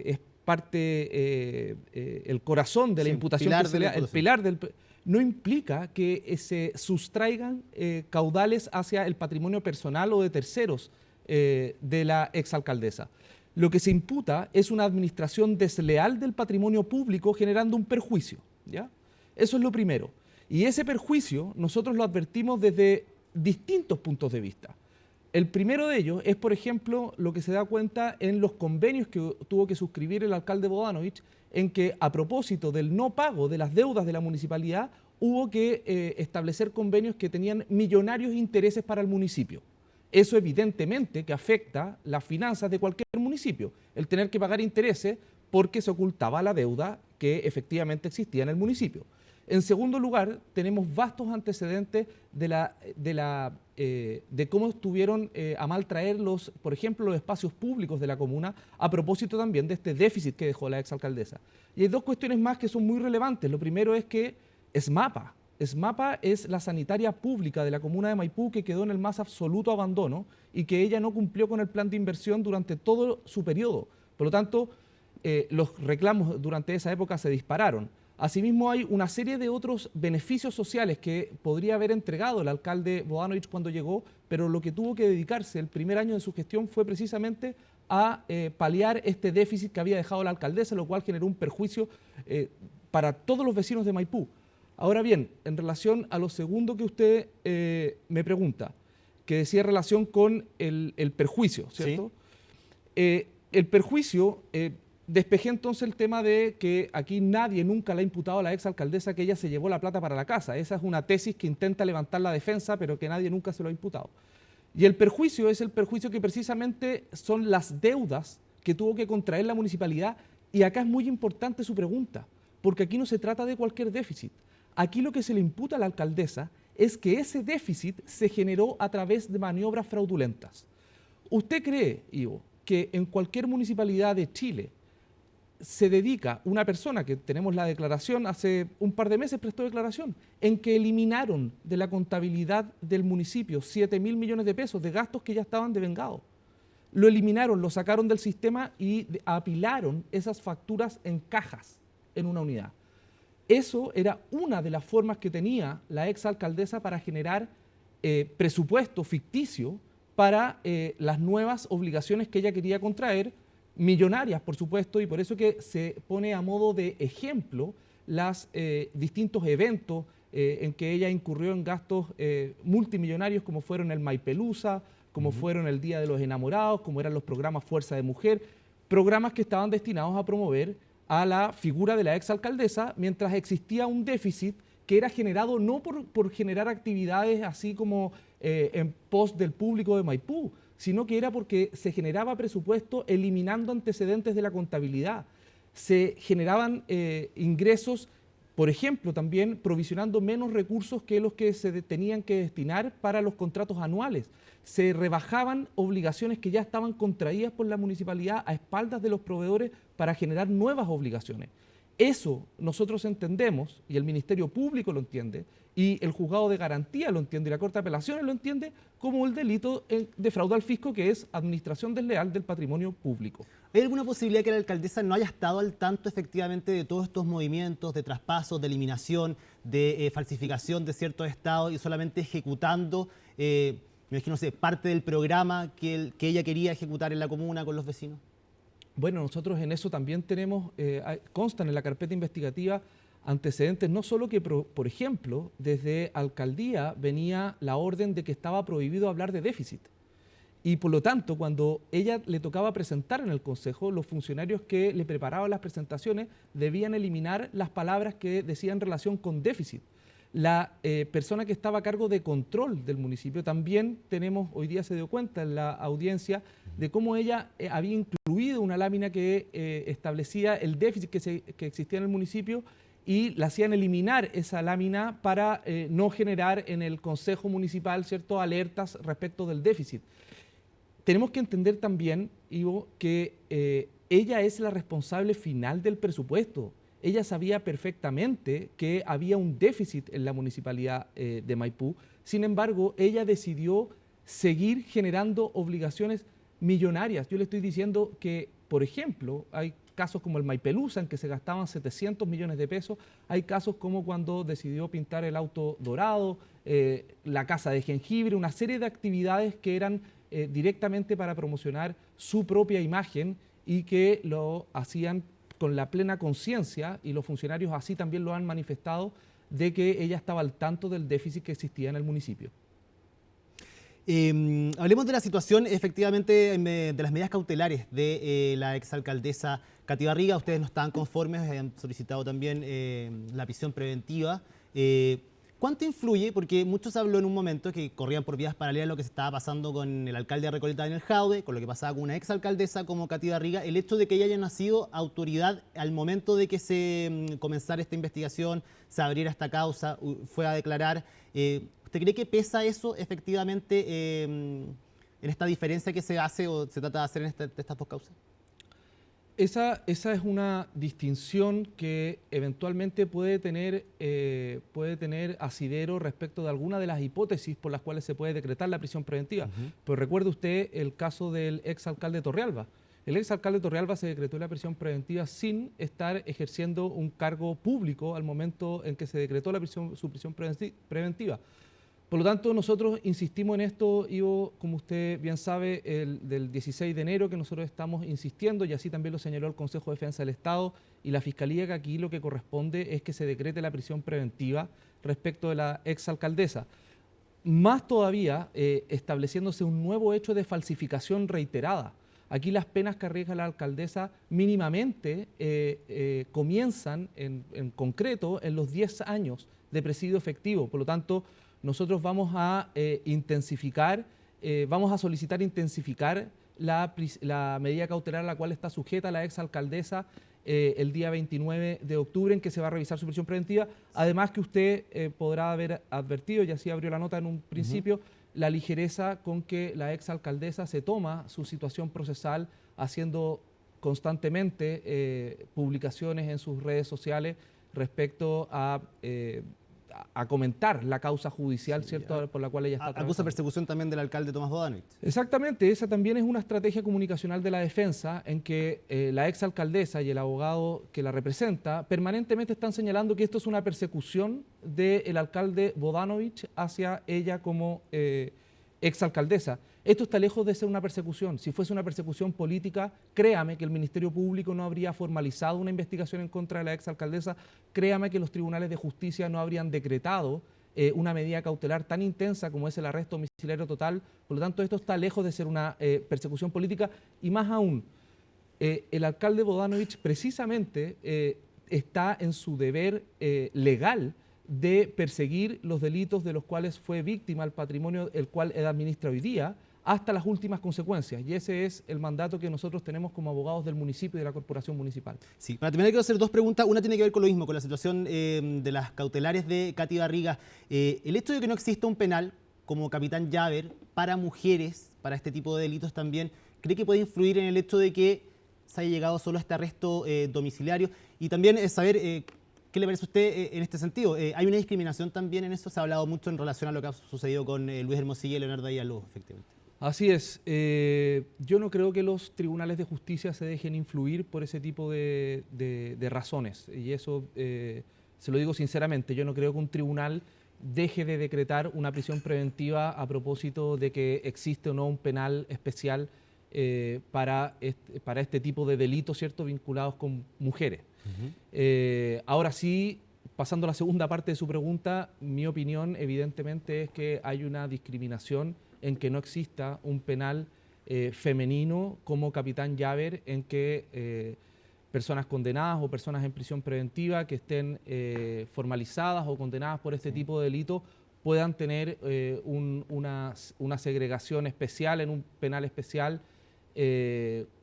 es parte, el corazón de la imputación, el pilar del... no implica que se sustraigan caudales hacia el patrimonio personal o de terceros de la exalcaldesa. Lo que se imputa es una administración desleal del patrimonio público generando un perjuicio, ¿ya? Eso es lo primero. Y ese perjuicio nosotros lo advertimos desde distintos puntos de vista. El primero de ellos es, por ejemplo, lo que se da cuenta en los convenios que tuvo que suscribir el alcalde Bodanovich, en que a propósito del no pago de las deudas de la municipalidad, hubo que establecer convenios que tenían millonarios intereses para el municipio. Eso evidentemente que afecta las finanzas de cualquier municipio, el tener que pagar intereses porque se ocultaba la deuda que efectivamente existía en el municipio. En segundo lugar, tenemos vastos antecedentes de cómo estuvieron a mal traer por ejemplo, los espacios públicos de la comuna, a propósito también de este déficit que dejó la exalcaldesa. Y hay dos cuestiones más que son muy relevantes. Lo primero es que ESMAPA es la sanitaria pública de la comuna de Maipú que quedó en el más absoluto abandono y que ella no cumplió con el plan de inversión durante todo su periodo. Por lo tanto, los reclamos durante esa época se dispararon. Asimismo, hay una serie de otros beneficios sociales que podría haber entregado el alcalde Bodanovich cuando llegó, pero lo que tuvo que dedicarse el primer año de su gestión fue precisamente a paliar este déficit que había dejado la alcaldesa, lo cual generó un perjuicio para todos los vecinos de Maipú. Ahora bien, en relación a lo segundo que usted me pregunta, que decía en relación con el perjuicio, ¿cierto? ¿Sí? El perjuicio... despejé entonces el tema de que aquí nadie nunca le ha imputado a la exalcaldesa que ella se llevó la plata para la casa. Esa es una tesis que intenta levantar la defensa, pero que nadie nunca se lo ha imputado. Y el perjuicio es el perjuicio que precisamente son las deudas que tuvo que contraer la municipalidad. Y acá es muy importante su pregunta, porque aquí no se trata de cualquier déficit. Aquí lo que se le imputa a la alcaldesa es que ese déficit se generó a través de maniobras fraudulentas. ¿Usted cree, Ivo, que en cualquier municipalidad de Chile se dedica una persona, que tenemos la declaración, hace un par de meses prestó declaración, en que eliminaron de la contabilidad del municipio 7.000 millones de pesos de gastos que ya estaban devengados? Lo eliminaron, lo sacaron del sistema y apilaron esas facturas en cajas en una unidad. Eso era una de las formas que tenía la exalcaldesa para generar presupuesto ficticio para las nuevas obligaciones que ella quería contraer millonarias, por supuesto, y por eso que se pone a modo de ejemplo los distintos eventos en que ella incurrió en gastos multimillonarios, como fueron el Maipelusa, como fueron el Día de los Enamorados, como eran los programas Fuerza de Mujer, programas que estaban destinados a promover a la figura de la exalcaldesa, mientras existía un déficit que era generado no por generar actividades así como en pos del público de Maipú, sino que era porque se generaba presupuesto eliminando antecedentes de la contabilidad. Se generaban ingresos, por ejemplo, también provisionando menos recursos que los que se tenían que destinar para los contratos anuales. Se rebajaban obligaciones que ya estaban contraídas por la municipalidad a espaldas de los proveedores para generar nuevas obligaciones. Eso nosotros entendemos, y el Ministerio Público lo entiende, y el Juzgado de Garantía lo entiende, y la Corte de Apelaciones lo entiende como el delito de fraude al fisco, que es administración desleal del patrimonio público. ¿Hay alguna posibilidad que la alcaldesa no haya estado al tanto efectivamente de todos estos movimientos de traspasos, de eliminación, de falsificación de ciertos estados y solamente ejecutando, me imagino, parte del programa que ella quería ejecutar en la comuna con los vecinos? Bueno, nosotros en eso también tenemos, constan en la carpeta investigativa antecedentes, no solo que, por ejemplo, desde alcaldía venía la orden de que estaba prohibido hablar de déficit. Y por lo tanto, cuando ella le tocaba presentar en el Consejo, los funcionarios que le preparaban las presentaciones debían eliminar las palabras que decían relación con déficit. La persona que estaba a cargo de control del municipio también hoy día se dio cuenta en la audiencia de cómo ella había incluido una lámina que establecía el déficit que existía en el municipio y la hacían eliminar esa lámina para no generar en el Consejo Municipal, ¿cierto?, alertas respecto del déficit. Tenemos que entender también, Ivo, que ella es la responsable final del presupuesto. Ella sabía perfectamente que había un déficit en la municipalidad de Maipú. Sin embargo, ella decidió seguir generando obligaciones millonarias. Yo le estoy diciendo que, por ejemplo, hay casos como el Maipelusa, en que se gastaban 700 millones de pesos. Hay casos como cuando decidió pintar el auto dorado, la casa de jengibre, una serie de actividades que eran directamente para promocionar su propia imagen y que lo hacían con la plena conciencia, y los funcionarios así también lo han manifestado, de que ella estaba al tanto del déficit que existía en el municipio. Hablemos de la situación, efectivamente, de las medidas cautelares de la exalcaldesa Katy Barriga. Ustedes no estaban conformes, han solicitado también la prisión preventiva. ¿Cuánto influye? Porque muchos habló en un momento que corrían por vías paralelas lo que se estaba pasando con el alcalde de Recoleta en el Jaude, con lo que pasaba con una exalcaldesa como Katy Barriga, el hecho de que ella haya nacido autoridad al momento de que se comenzara esta investigación, se abriera esta causa, fue a declarar. ¿Usted cree que pesa eso efectivamente en esta diferencia que se hace o se trata de hacer en estas dos causas? Esa es una distinción que eventualmente puede tener asidero respecto de alguna de las hipótesis por las cuales se puede decretar la prisión preventiva. Pero recuerde usted el caso del exalcalde Torrealba. El exalcalde Torrealba se decretó la prisión preventiva sin estar ejerciendo un cargo público al momento en que se decretó su prisión preventiva. Por lo tanto, nosotros insistimos en esto, Ivo, como usted bien sabe, del 16 de enero, que nosotros estamos insistiendo, y así también lo señaló el Consejo de Defensa del Estado y la Fiscalía, que aquí lo que corresponde es que se decrete la prisión preventiva respecto de la exalcaldesa. Más todavía, estableciéndose un nuevo hecho de falsificación reiterada. Aquí las penas que arriesga la alcaldesa mínimamente comienzan en concreto en los 10 años de presidio efectivo. Por lo tanto, nosotros vamos a solicitar intensificar la medida cautelar a la cual está sujeta la exalcaldesa el día 29 de octubre, en que se va a revisar su prisión preventiva. Además que usted podrá haber advertido, y así abrió la nota en un principio, la ligereza con que la exalcaldesa se toma su situación procesal, haciendo constantemente publicaciones en sus redes sociales respecto a comentar la causa judicial, ¿cierto?, por la cual ella está trabajando. Acusa persecución también del alcalde Tomás Bodanovich. Exactamente, esa también es una estrategia comunicacional de la defensa, en que la exalcaldesa y el abogado que la representa permanentemente están señalando que esto es una persecución del alcalde Bodanovich hacia ella como exalcaldesa. Esto está lejos de ser una persecución. Si fuese una persecución política, créame que el Ministerio Público no habría formalizado una investigación en contra de la exalcaldesa, créame que los tribunales de justicia no habrían decretado una medida cautelar tan intensa como es el arresto domiciliario total. Por lo tanto, esto está lejos de ser una persecución política, y más aún, el alcalde Bodanovich precisamente está en su deber legal de perseguir los delitos de los cuales fue víctima el patrimonio el cual él administra hoy día, hasta las últimas consecuencias, y ese es el mandato que nosotros tenemos como abogados del municipio y de la corporación municipal. Sí, para terminar quiero hacer dos preguntas. Una tiene que ver con lo mismo, con la situación de las cautelares de Katy Barriga. El hecho de que no exista un penal como Capitán Llaver para mujeres, para este tipo de delitos también, ¿cree que puede influir en el hecho de que se haya llegado solo a este arresto domiciliario? Y también saber qué le parece a usted en este sentido. ¿Hay una discriminación también en eso? Se ha hablado mucho en relación a lo que ha sucedido con Luis Hermosilla y Leonardo Ayaló, efectivamente. Así es. Yo no creo que los tribunales de justicia se dejen influir por ese tipo de razones. Y eso se lo digo sinceramente. Yo no creo que un tribunal deje de decretar una prisión preventiva a propósito de que existe o no un penal especial para este tipo de delitos, ¿cierto?, vinculados con mujeres. Ahora sí, pasando a la segunda parte de su pregunta, mi opinión evidentemente es que hay una discriminación en que no exista un penal femenino como Capitán Llaver, en que personas condenadas o personas en prisión preventiva que estén formalizadas o condenadas por este tipo de delitos puedan tener una segregación especial en un penal especial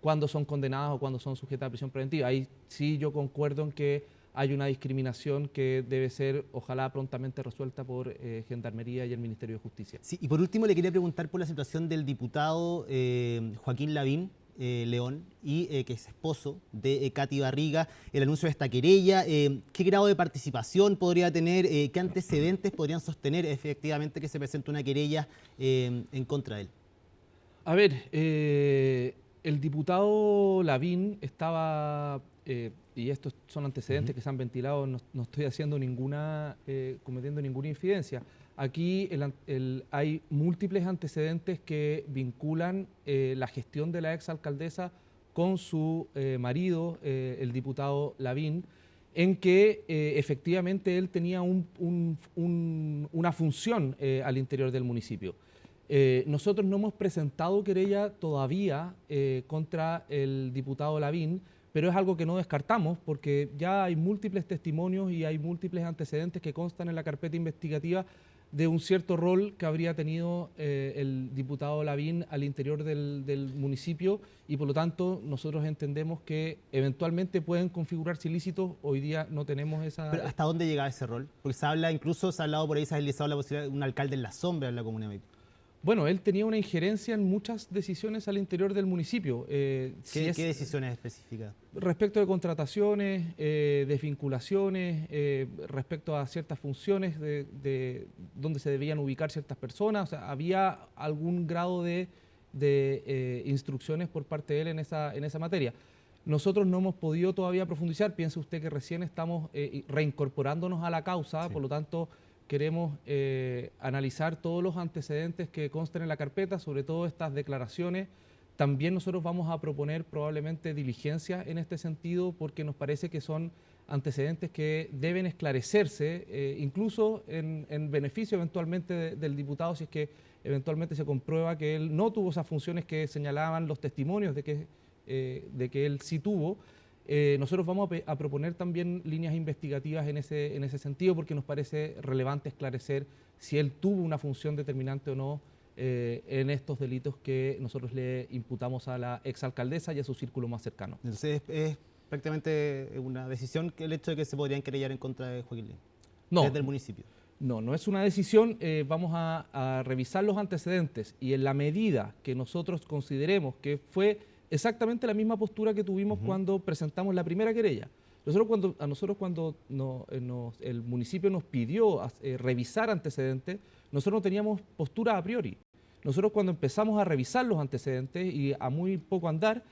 cuando son condenadas o cuando son sujetas a prisión preventiva. Ahí sí yo concuerdo en que hay una discriminación que debe ser, ojalá, prontamente resuelta por Gendarmería y el Ministerio de Justicia. Sí, y por último le quería preguntar por la situación del diputado Joaquín Lavín León, y que es esposo de Katy Barriga, el anuncio de esta querella. ¿Qué grado de participación podría tener? ¿Qué antecedentes podrían sostener efectivamente que se presente una querella en contra de él? A ver, el diputado Lavín estaba... y estos son antecedentes que se han ventilado, no estoy haciendo cometiendo ninguna infidencia. Aquí hay múltiples antecedentes que vinculan la gestión de la exalcaldesa con su marido, el diputado Lavín, en que efectivamente él tenía una función al interior del municipio. Nosotros no hemos presentado querella todavía contra el diputado Lavín, pero es algo que no descartamos porque ya hay múltiples testimonios y hay múltiples antecedentes que constan en la carpeta investigativa de un cierto rol que habría tenido el diputado Lavín al interior del municipio, y por lo tanto nosotros entendemos que eventualmente pueden configurarse ilícitos. Hoy día no tenemos esa... ¿Pero hasta dónde llega ese rol? Porque se ha hablado por ahí, se ha deslizado la posibilidad de un alcalde en la sombra en la comuna de Maipo. Bueno, él tenía una injerencia en muchas decisiones al interior del municipio. ¿Qué decisiones específicas? Respecto de contrataciones, desvinculaciones, respecto a ciertas funciones de donde se debían ubicar ciertas personas. O sea, había algún grado de instrucciones por parte de él en esa materia. Nosotros no hemos podido todavía profundizar. Piense usted que recién estamos reincorporándonos a la causa, sí. Por lo tanto... Queremos analizar todos los antecedentes que constan en la carpeta, sobre todo estas declaraciones. También nosotros vamos a proponer probablemente diligencias en este sentido, porque nos parece que son antecedentes que deben esclarecerse, incluso en beneficio eventualmente del diputado, si es que eventualmente se comprueba que él no tuvo esas funciones que señalaban los testimonios de que él sí tuvo. Nosotros vamos a proponer también líneas investigativas en ese sentido, porque nos parece relevante esclarecer si él tuvo una función determinante o no en estos delitos que nosotros le imputamos a la exalcaldesa y a su círculo más cercano. Entonces es prácticamente una decisión el hecho de que se podrían querellar en contra de Joaquín León, no, desde el municipio. No es una decisión. Vamos a revisar los antecedentes y en la medida que nosotros consideremos que fue exactamente la misma postura que tuvimos cuando presentamos la primera querella. Nosotros cuando el municipio nos pidió revisar antecedentes, nosotros no teníamos postura a priori. Nosotros cuando empezamos a revisar los antecedentes y a muy poco andar,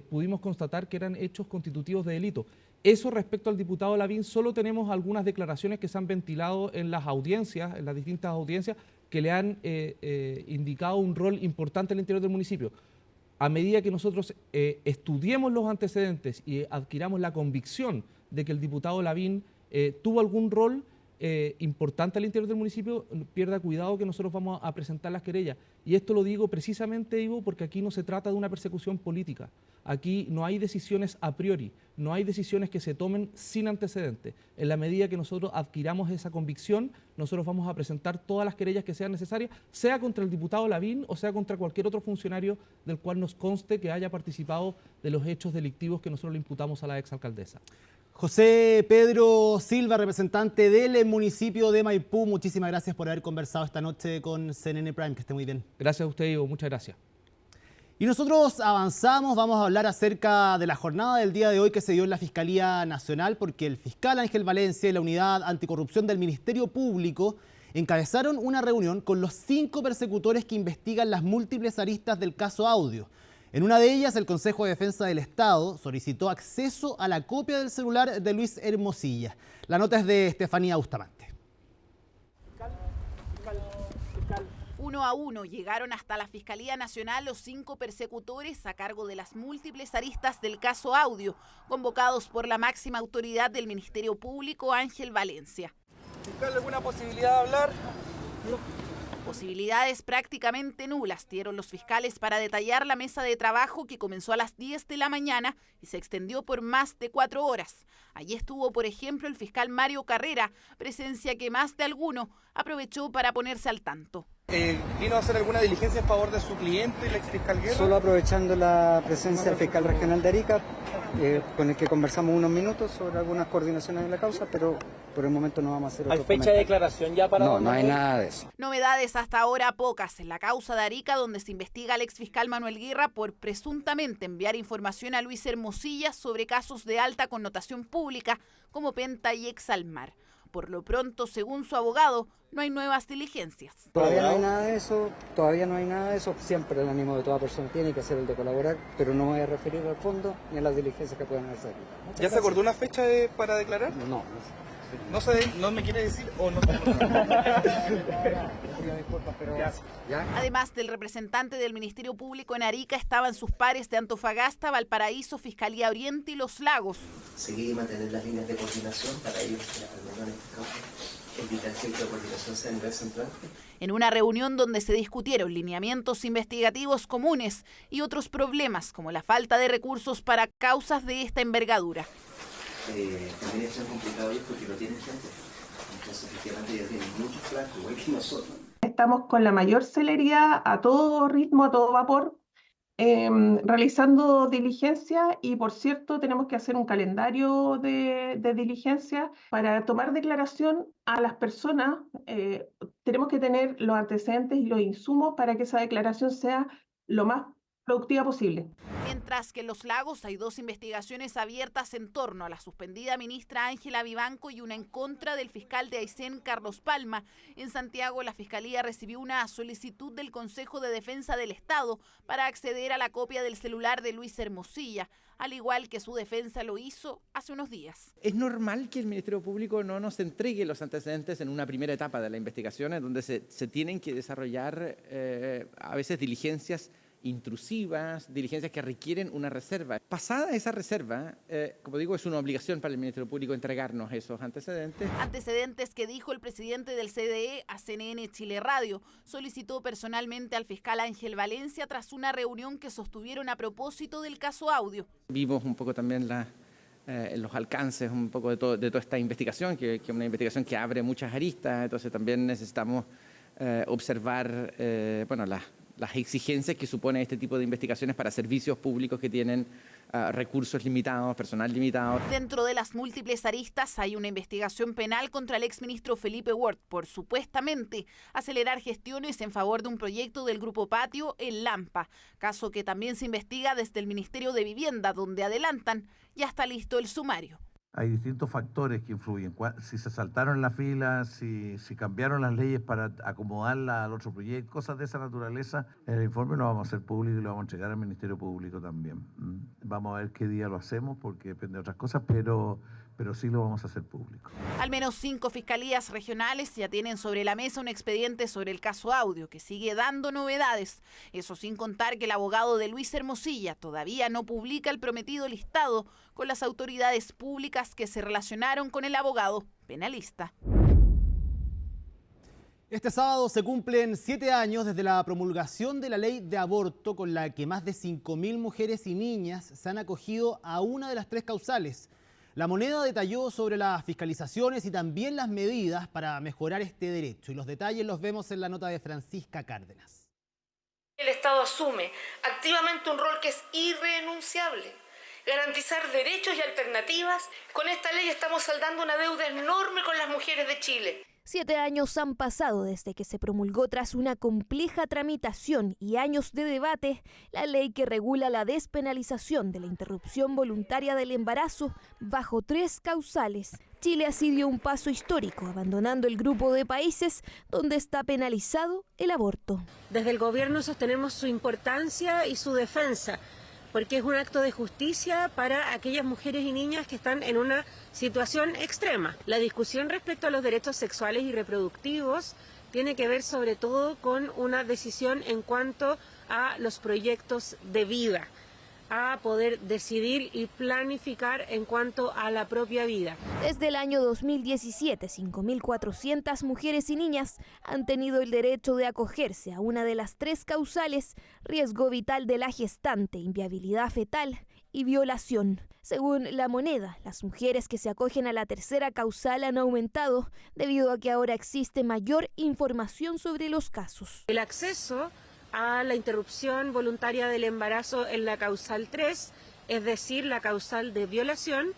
pudimos constatar que eran hechos constitutivos de delito. Eso respecto al diputado Lavín, solo tenemos algunas declaraciones que se han ventilado en las audiencias, en las distintas audiencias, que le han indicado un rol importante al interior del municipio. A medida que nosotros estudiemos los antecedentes y adquiramos la convicción de que el diputado Lavín tuvo algún rol importante al interior del municipio, pierda cuidado que nosotros vamos a presentar las querellas. Y esto lo digo precisamente, Ivo, porque aquí no se trata de una persecución política. Aquí no hay decisiones a priori, no hay decisiones que se tomen sin antecedentes. En la medida que nosotros adquiramos esa convicción, nosotros vamos a presentar todas las querellas que sean necesarias, sea contra el diputado Lavín o sea contra cualquier otro funcionario del cual nos conste que haya participado de los hechos delictivos que nosotros le imputamos a la exalcaldesa. José Pedro Silva, representante del municipio de Maipú, muchísimas gracias por haber conversado esta noche con CNN Prime, que esté muy bien. Gracias a usted, Ivo, muchas gracias. Y nosotros avanzamos, vamos a hablar acerca de la jornada del día de hoy que se dio en la Fiscalía Nacional, porque el fiscal Ángel Valencia y la Unidad Anticorrupción del Ministerio Público encabezaron una reunión con los 5 persecutores que investigan las múltiples aristas del caso Audio. En una de ellas, el Consejo de Defensa del Estado solicitó acceso a la copia del celular de Luis Hermosilla. La nota es de Estefanía Bustamante. Uno a uno llegaron hasta la Fiscalía Nacional los 5 persecutores a cargo de las múltiples aristas del caso Audio, convocados por la máxima autoridad del Ministerio Público, Ángel Valencia. ¿Fiscal, alguna posibilidad de hablar? Posibilidades prácticamente nulas dieron los fiscales para detallar la mesa de trabajo que comenzó a las 10 de la mañana y se extendió por más de 4 horas. Allí estuvo, por ejemplo, el fiscal Mario Carrera, presencia que más de alguno aprovechó para ponerse al tanto. ¿Vino a hacer alguna diligencia a favor de su cliente, el exfiscal Guerra? Solo aprovechando la presencia del fiscal regional de Arica, con el que conversamos unos minutos sobre algunas coordinaciones de la causa, pero por el momento no vamos a hacer otro comentario. ¿Hay fecha de declaración ya para...? No, no hay nada de eso. Novedades hasta ahora pocas en la causa de Arica, donde se investiga al exfiscal Manuel Guerra por presuntamente enviar información a Luis Hermosilla sobre casos de alta connotación pública como Penta y Exalmar. Por lo pronto, según su abogado, no hay nuevas diligencias. Todavía no hay nada de eso, Siempre el ánimo de toda persona tiene que ser el de colaborar, pero no me voy a referir al fondo ni a las diligencias que puedan hacer. ¿Ya se acordó una fecha para declarar? No. ¿No me quiere decir o no? Además del representante del Ministerio Público en Arica, estaban sus pares de Antofagasta, Valparaíso, Fiscalía Oriente y Los Lagos. Seguir y mantener las líneas de coordinación para ellos, al menos evitar que la coordinación sea a nivel central. En una reunión donde se discutieron lineamientos investigativos comunes y otros problemas como la falta de recursos para causas de esta envergadura. También es complicado ellos porque no tienen gente, entonces efectivamente ya tienen muchos flacos, igual que nosotros. Estamos con la mayor celeridad, a todo ritmo, a todo vapor, realizando diligencia y, por cierto, tenemos que hacer un calendario de diligencia para tomar declaración a las personas. Tenemos que tener los antecedentes y los insumos para que esa declaración sea lo más productiva posible. Mientras que en Los Lagos hay 2 investigaciones abiertas en torno a la suspendida ministra Ángela Vivanco y una en contra del fiscal de Aysén, Carlos Palma. En Santiago, la Fiscalía recibió una solicitud del Consejo de Defensa del Estado para acceder a la copia del celular de Luis Hermosilla, al igual que su defensa lo hizo hace unos días. Es normal que el Ministerio Público no nos entregue los antecedentes en una primera etapa de la investigación, en donde se tienen que desarrollar a veces diligencias intrusivas, diligencias que requieren una reserva. Pasada esa reserva, como digo, es una obligación para el Ministerio Público entregarnos esos antecedentes. Antecedentes que dijo el presidente del CDE a CNN Chile Radio. Solicitó personalmente al fiscal Ángel Valencia tras una reunión que sostuvieron a propósito del caso Audio. Vimos un poco también los alcances un poco de toda esta investigación, que es una investigación que abre muchas aristas, entonces también necesitamos observar las exigencias que supone este tipo de investigaciones para servicios públicos que tienen recursos limitados, personal limitado. Dentro de las múltiples aristas hay una investigación penal contra el exministro Felipe Ward por supuestamente acelerar gestiones en favor de un proyecto del Grupo Patio en Lampa, caso que también se investiga desde el Ministerio de Vivienda, donde adelantan ya está listo el sumario. hay distintos factores que influyen. Si se saltaron la fila, si cambiaron las leyes para acomodarla al otro proyecto, cosas de esa naturaleza, el informe lo vamos a hacer público y lo vamos a entregar al Ministerio Público también. Vamos a ver qué día lo hacemos, porque depende de otras cosas, pero sí lo vamos a hacer público. Al menos 5 fiscalías regionales ya tienen sobre la mesa un expediente sobre el caso Audio, que sigue dando novedades. Eso sin contar que el abogado de Luis Hermosilla todavía no publica el prometido listado con las autoridades públicas que se relacionaron con el abogado penalista. Este sábado se cumplen 7 años desde la promulgación de la ley de aborto, con la que más de 5.000 mujeres y niñas se han acogido a una de las 3 causales. La Moneda detalló sobre las fiscalizaciones y también las medidas para mejorar este derecho. Y los detalles los vemos en la nota de Francisca Cárdenas. El Estado asume activamente un rol que es irrenunciable: garantizar derechos y alternativas. Con esta ley estamos saldando una deuda enorme con las mujeres de Chile. 7 años han pasado desde que se promulgó, tras una compleja tramitación y años de debate, la ley que regula la despenalización de la interrupción voluntaria del embarazo bajo 3 causales. Chile así dio un paso histórico, abandonando el grupo de países donde está penalizado el aborto. Desde el gobierno sostenemos su importancia y su defensa, porque es un acto de justicia para aquellas mujeres y niñas que están en una situación extrema. La discusión respecto a los derechos sexuales y reproductivos tiene que ver sobre todo con una decisión en cuanto a los proyectos de vida, a poder decidir y planificar en cuanto a la propia vida. Desde el año 2017, 5.400 mujeres y niñas han tenido el derecho de acogerse a una de las 3 causales: riesgo vital de la gestante, inviabilidad fetal y violación. Según La Moneda, las mujeres que se acogen a la 3ª causal han aumentado debido a que ahora existe mayor información sobre los casos. El acceso a la interrupción voluntaria del embarazo en la causal 3, es decir, la causal de violación,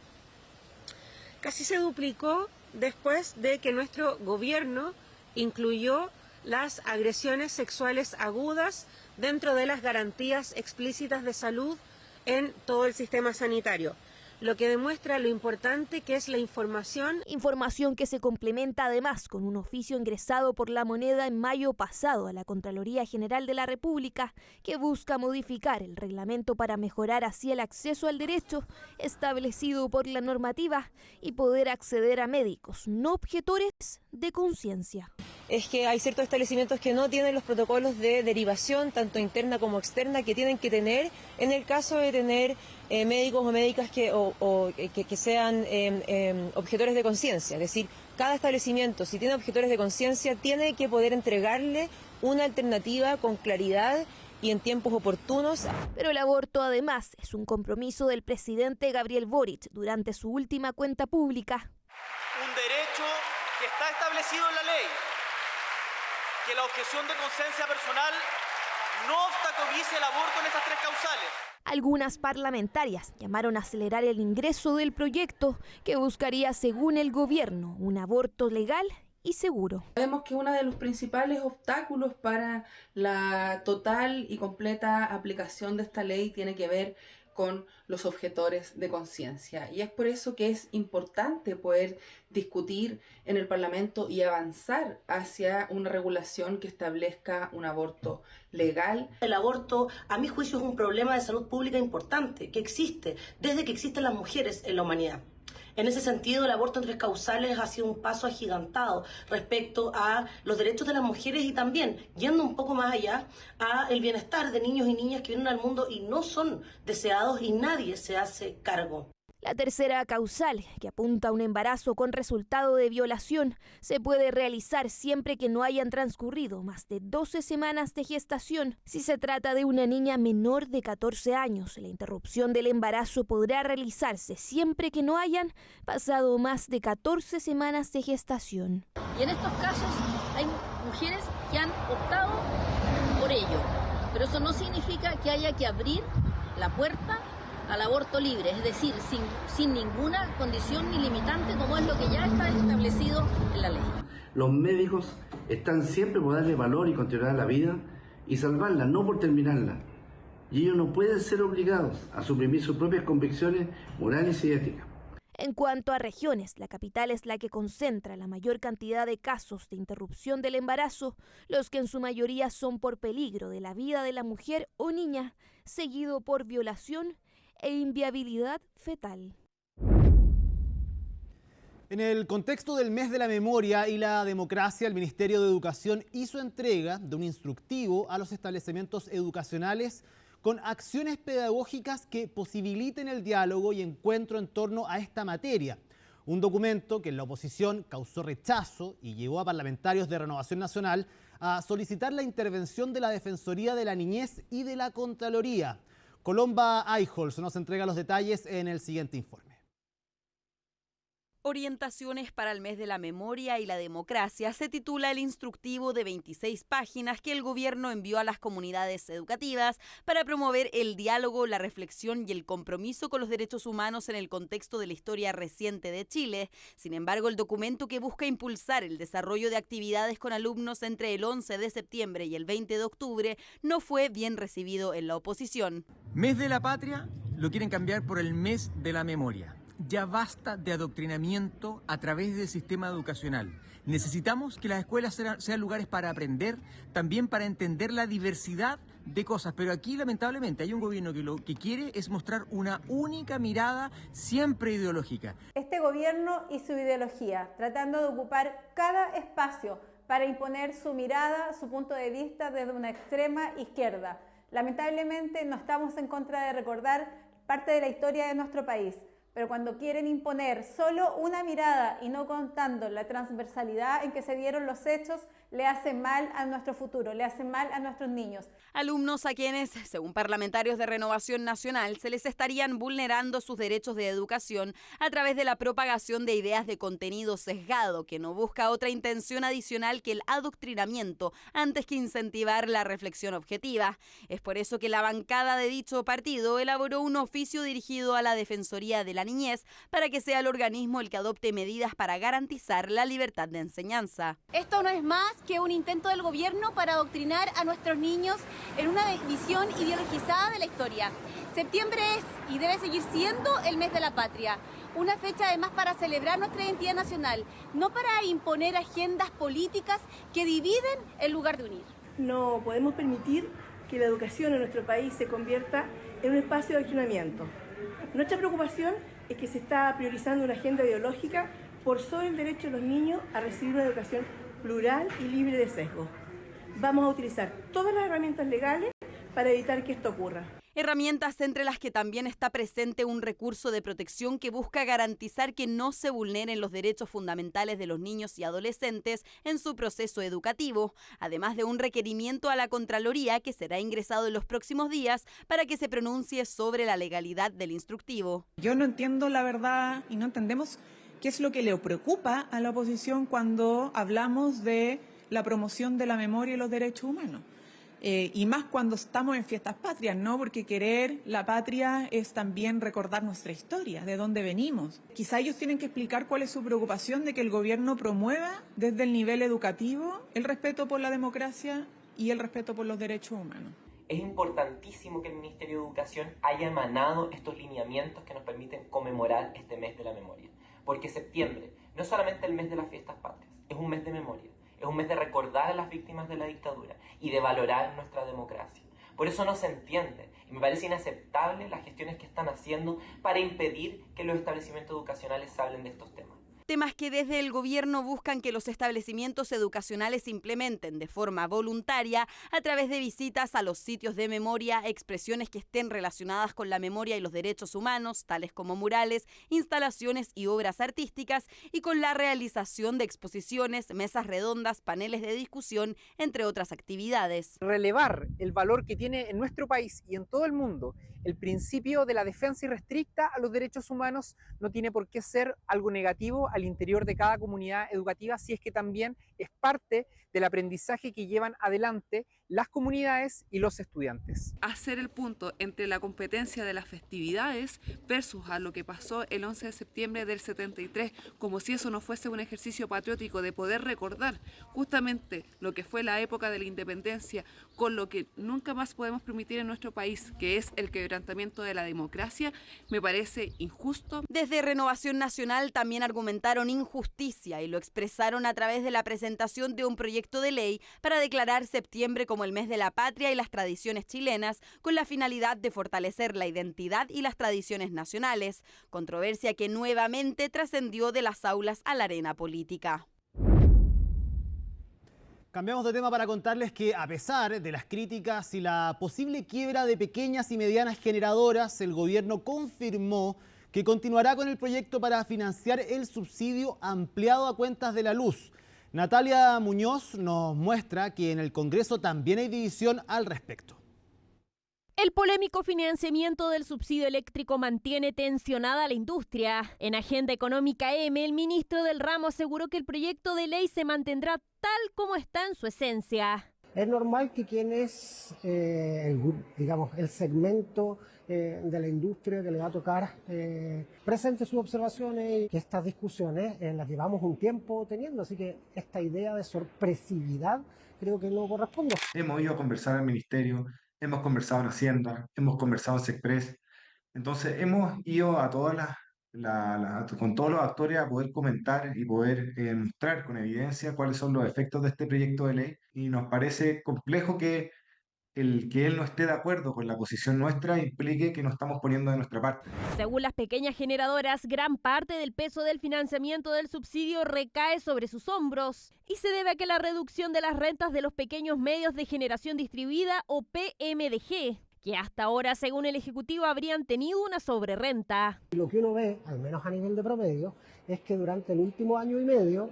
casi se duplicó después de que nuestro gobierno incluyó las agresiones sexuales agudas dentro de las garantías explícitas de salud en todo el sistema sanitario, lo que demuestra lo importante que es la información. Información que se complementa además con un oficio ingresado por La Moneda en mayo pasado a la Contraloría General de la República, que busca modificar el reglamento para mejorar así el acceso al derecho establecido por la normativa y poder acceder a médicos no objetores de conciencia. Es que hay ciertos establecimientos que no tienen los protocolos de derivación, tanto interna como externa, que tienen que tener en el caso de tener médicos o médicas que sean objetores de conciencia. Es decir, cada establecimiento, si tiene objetores de conciencia, tiene que poder entregarle una alternativa con claridad y en tiempos oportunos. Pero el aborto además es un compromiso del presidente Gabriel Boric durante su última cuenta pública. Un derecho que está establecido en la ley, que la objeción de conciencia personal no obstaculice el aborto en estas 3 causales. Algunas parlamentarias llamaron a acelerar el ingreso del proyecto que buscaría, según el gobierno, un aborto legal y seguro. Sabemos que uno de los principales obstáculos para la total y completa aplicación de esta ley tiene que ver con los objetores de conciencia, y es por eso que es importante poder discutir en el Parlamento y avanzar hacia una regulación que establezca un aborto legal. El aborto, a mi juicio, es un problema de salud pública importante que existe desde que existen las mujeres en la humanidad. En ese sentido, el aborto en 3 causales ha sido un paso agigantado respecto a los derechos de las mujeres y también, yendo un poco más allá, a el bienestar de niños y niñas que vienen al mundo y no son deseados y nadie se hace cargo. La 3ª causal, que apunta a un embarazo con resultado de violación, se puede realizar siempre que no hayan transcurrido más de 12 semanas de gestación. Si se trata de una niña menor de 14 años, la interrupción del embarazo podrá realizarse siempre que no hayan pasado más de 14 semanas de gestación. Y en estos casos hay mujeres que han optado por ello, pero eso no significa que haya que abrir la puerta al aborto libre, es decir, sin ninguna condición ni limitante, como es lo que ya está establecido en la ley. Los médicos están siempre por darle valor y continuar la vida y salvarla, no por terminarla. Y ellos no pueden ser obligados a suprimir sus propias convicciones morales y éticas. En cuanto a regiones, la capital es la que concentra la mayor cantidad de casos de interrupción del embarazo, los que en su mayoría son por peligro de la vida de la mujer o niña, seguido por violación e inviabilidad fetal. En el contexto del mes de la memoria y la democracia, el Ministerio de Educación hizo entrega de un instructivo a los establecimientos educacionales con acciones pedagógicas que posibiliten el diálogo y encuentro en torno a esta materia. Un documento que en la oposición causó rechazo y llevó a parlamentarios de Renovación Nacional a solicitar la intervención de la Defensoría de la Niñez y de la Contraloría. Colomba Eichholz nos entrega los detalles en el siguiente informe. Orientaciones para el mes de la memoria y la democracia se titula el instructivo de 26 páginas que el gobierno envió a las comunidades educativas para promover el diálogo, la reflexión y el compromiso con los derechos humanos en el contexto de la historia reciente de Chile. Sin embargo, el documento, que busca impulsar el desarrollo de actividades con alumnos entre el 11 de septiembre y el 20 de octubre, no fue bien recibido en la oposición. Mes de la patria lo quieren cambiar por el mes de la memoria. Ya basta de adoctrinamiento a través del sistema educacional. Necesitamos que las escuelas sean lugares para aprender, también para entender la diversidad de cosas. Pero aquí, lamentablemente, hay un gobierno que lo que quiere es mostrar una única mirada siempre ideológica. Este gobierno y su ideología, tratando de ocupar cada espacio para imponer su mirada, su punto de vista desde una extrema izquierda. Lamentablemente, no estamos en contra de recordar parte de la historia de nuestro país. Pero cuando quieren imponer solo una mirada y no contando la transversalidad en que se dieron los hechos, le hacen mal a nuestro futuro, le hacen mal a nuestros niños. Alumnos a quienes, según parlamentarios de Renovación Nacional, se les estarían vulnerando sus derechos de educación a través de la propagación de ideas de contenido sesgado que no busca otra intención adicional que el adoctrinamiento antes que incentivar la reflexión objetiva. Es por eso que la bancada de dicho partido elaboró un oficio dirigido a la Defensoría de la Niñez para que sea el organismo el que adopte medidas para garantizar la libertad de enseñanza. Esto no es más que un intento del gobierno para adoctrinar a nuestros niños en una visión ideologizada de la historia. Septiembre es y debe seguir siendo el mes de la patria, una fecha además para celebrar nuestra identidad nacional, no para imponer agendas políticas que dividen en lugar de unir. No podemos permitir que la educación en nuestro país se convierta en un espacio de adoctrinamiento. Nuestra preocupación es que se está priorizando una agenda ideológica por sobre el derecho de los niños a recibir una educación plural y libre de sesgo. Vamos a utilizar todas las herramientas legales para evitar que esto ocurra. Herramientas entre las que también está presente un recurso de protección que busca garantizar que no se vulneren los derechos fundamentales de los niños y adolescentes en su proceso educativo, además de un requerimiento a la Contraloría que será ingresado en los próximos días para que se pronuncie sobre la legalidad del instructivo. Yo no entiendo la verdad y no entendemos qué es lo que le preocupa a la oposición cuando hablamos de la promoción de la memoria y los derechos humanos. Y más cuando estamos en fiestas patrias, ¿no? Porque querer la patria es también recordar nuestra historia, de dónde venimos. Quizá ellos tienen que explicar cuál es su preocupación de que el gobierno promueva desde el nivel educativo el respeto por la democracia y el respeto por los derechos humanos. Es importantísimo que el Ministerio de Educación haya emanado estos lineamientos que nos permiten conmemorar este mes de la memoria. Porque septiembre no es solamente el mes de las fiestas patrias, es un mes de memoria. Es un mes de recordar a las víctimas de la dictadura y de valorar nuestra democracia. Por eso no se entiende y me parece inaceptable las gestiones que están haciendo para impedir que los establecimientos educacionales hablen de estos temas. Temas que desde el gobierno buscan que los establecimientos educacionales implementen de forma voluntaria a través de visitas a los sitios de memoria, expresiones que estén relacionadas con la memoria y los derechos humanos, tales como murales, instalaciones y obras artísticas, y con la realización de exposiciones, mesas redondas, paneles de discusión, entre otras actividades. Relevar el valor que tiene en nuestro país y en todo el mundo el principio de la defensa irrestricta a los derechos humanos no tiene por qué ser algo negativo al interior de cada comunidad educativa, si es que también es parte del aprendizaje que llevan adelante las comunidades y los estudiantes. Hacer el punto entre la competencia de las festividades versus a lo que pasó el 11 de septiembre del 73, como si eso no fuese un ejercicio patriótico de poder recordar justamente lo que fue la época de la independencia con lo que nunca más podemos permitir en nuestro país, que es el quebrantamiento quebrantamiento de la democracia, me parece injusto. Desde Renovación Nacional también argumentaron injusticia y lo expresaron a través de la presentación de un proyecto de ley para declarar septiembre como el mes de la patria y las tradiciones chilenas, con la finalidad de fortalecer la identidad y las tradiciones nacionales, controversia que nuevamente trascendió de las aulas a la arena política. Cambiamos de tema para contarles que, a pesar de las críticas y la posible quiebra de pequeñas y medianas generadoras, el gobierno confirmó que continuará con el proyecto para financiar el subsidio ampliado a cuentas de la luz. Natalia Muñoz nos muestra que en el Congreso también hay división al respecto. El polémico financiamiento del subsidio eléctrico mantiene tensionada a la industria. En Agenda Económica M, el ministro del ramo aseguró que el proyecto de ley se mantendrá tal como está en su esencia. Es normal que quienes, el segmento de la industria que le va a tocar, presente sus observaciones y que estas discusiones las llevamos un tiempo teniendo, así que esta idea de sorpresividad creo que no corresponde. Hemos ido a conversar al ministerio, hemos conversado en Hacienda, hemos conversado en Sexpress, entonces hemos ido a todas con todos los actores a poder comentar y poder mostrar con evidencia cuáles son los efectos de este proyecto de ley, y nos parece complejo que el que él no esté de acuerdo con la posición nuestra implique que no estamos poniendo de nuestra parte. Según las pequeñas generadoras, gran parte del peso del financiamiento del subsidio recae sobre sus hombros y se debe a que la reducción de las rentas de los pequeños medios de generación distribuida o PMDG, que hasta ahora, según el Ejecutivo, habrían tenido una sobrerrenta. Lo que uno ve, al menos a nivel de promedio, es que durante el último año y medio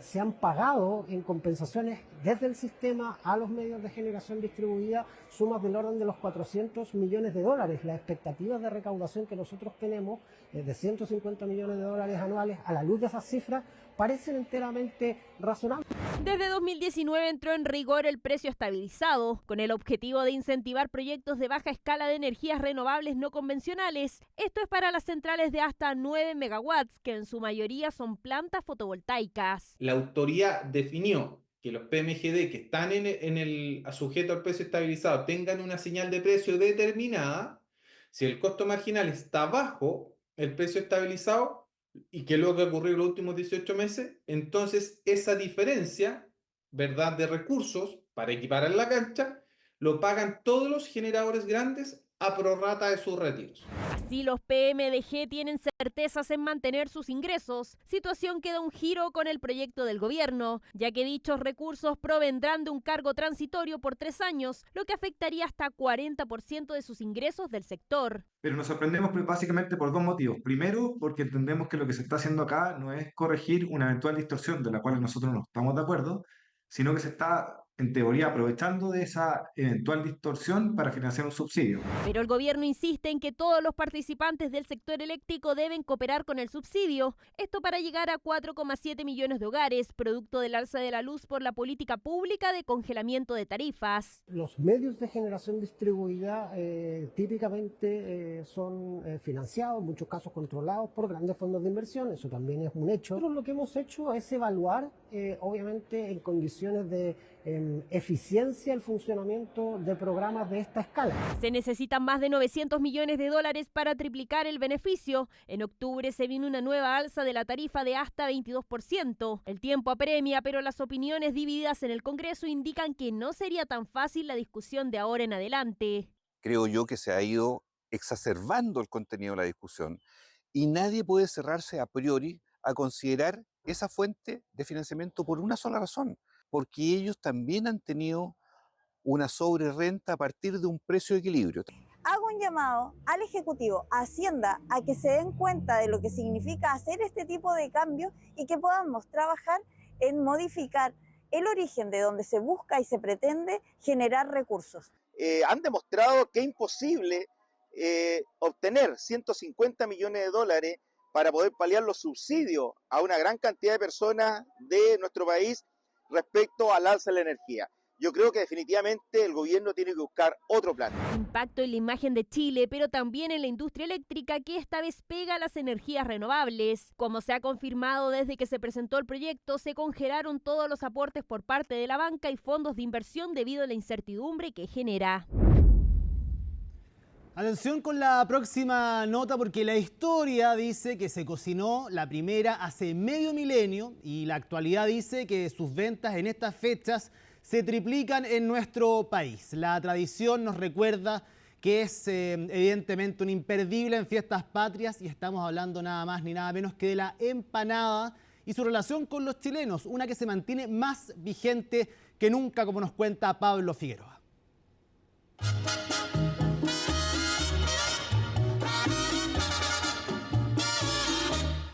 se han pagado en compensaciones desde el sistema a los medios de generación distribuida sumas del orden de los 400 millones de dólares. Las expectativas de recaudación que nosotros tenemos de 150 millones de dólares anuales, a la luz de esas cifras, parecen enteramente razonables. Desde 2019 entró en rigor el precio estabilizado, con el objetivo de incentivar proyectos de baja escala de energías renovables no convencionales. Esto es para las centrales de hasta 9 megawatts, que en su mayoría son plantas fotovoltaicas. La autoridad definió que los PMGD que están sujeto al precio estabilizado tengan una señal de precio determinada. Si el costo marginal está bajo el precio estabilizado, y que luego ha ocurrido los últimos 18 meses, entonces esa diferencia, ¿verdad?, de recursos para equipar en la cancha, lo pagan todos los generadores grandes a prorrata de sus retiros. Así los PMDG tienen certezas en mantener sus ingresos, situación que da un giro con el proyecto del gobierno, ya que dichos recursos provendrán de un cargo transitorio por 3 años, lo que afectaría hasta 40% de sus ingresos del sector. Pero nos sorprendemos básicamente por 2 motivos. Primero, porque entendemos que lo que se está haciendo acá no es corregir una eventual distorsión de la cual nosotros no estamos de acuerdo, sino que se está, en teoría, aprovechando de esa eventual distorsión para financiar un subsidio. Pero el gobierno insiste en que todos los participantes del sector eléctrico deben cooperar con el subsidio, esto para llegar a 4,7 millones de hogares, producto del alza de la luz por la política pública de congelamiento de tarifas. Los medios de generación distribuida típicamente son financiados, en muchos casos controlados por grandes fondos de inversión, eso también es un hecho. Nosotros lo que hemos hecho es evaluar, obviamente en condiciones de eficiencia el funcionamiento de programas de esta escala. Se necesitan más de 900 millones de dólares para triplicar el beneficio. En octubre se vino una nueva alza de la tarifa de hasta 22%. El tiempo apremia, pero las opiniones divididas en el Congreso indican que no sería tan fácil la discusión de ahora en adelante. Creo yo que se ha ido exacerbando el contenido de la discusión y nadie puede cerrarse a priori a considerar esa fuente de financiamiento por una sola razón, porque ellos también han tenido una sobrerrenta a partir de un precio de equilibrio. Hago un llamado al Ejecutivo, a Hacienda, a que se den cuenta de lo que significa hacer este tipo de cambios y que podamos trabajar en modificar el origen de donde se busca y se pretende generar recursos. Han demostrado que es imposible obtener 150 millones de dólares para poder paliar los subsidios a una gran cantidad de personas de nuestro país respecto al alza de la energía. Yo creo que definitivamente el gobierno tiene que buscar otro plan. Impacto en la imagen de Chile, pero también en la industria eléctrica, que esta vez pega a las energías renovables. Como se ha confirmado desde que se presentó el proyecto, se congelaron todos los aportes por parte de la banca y fondos de inversión debido a la incertidumbre que genera. Atención con la próxima nota porque la historia dice que se cocinó la primera hace medio milenio y la actualidad dice que sus ventas en estas fechas se triplican en nuestro país. La tradición nos recuerda que es evidentemente un imperdible en fiestas patrias y estamos hablando nada más ni nada menos que de la empanada y su relación con los chilenos, una que se mantiene más vigente que nunca, como nos cuenta Pablo Figueroa.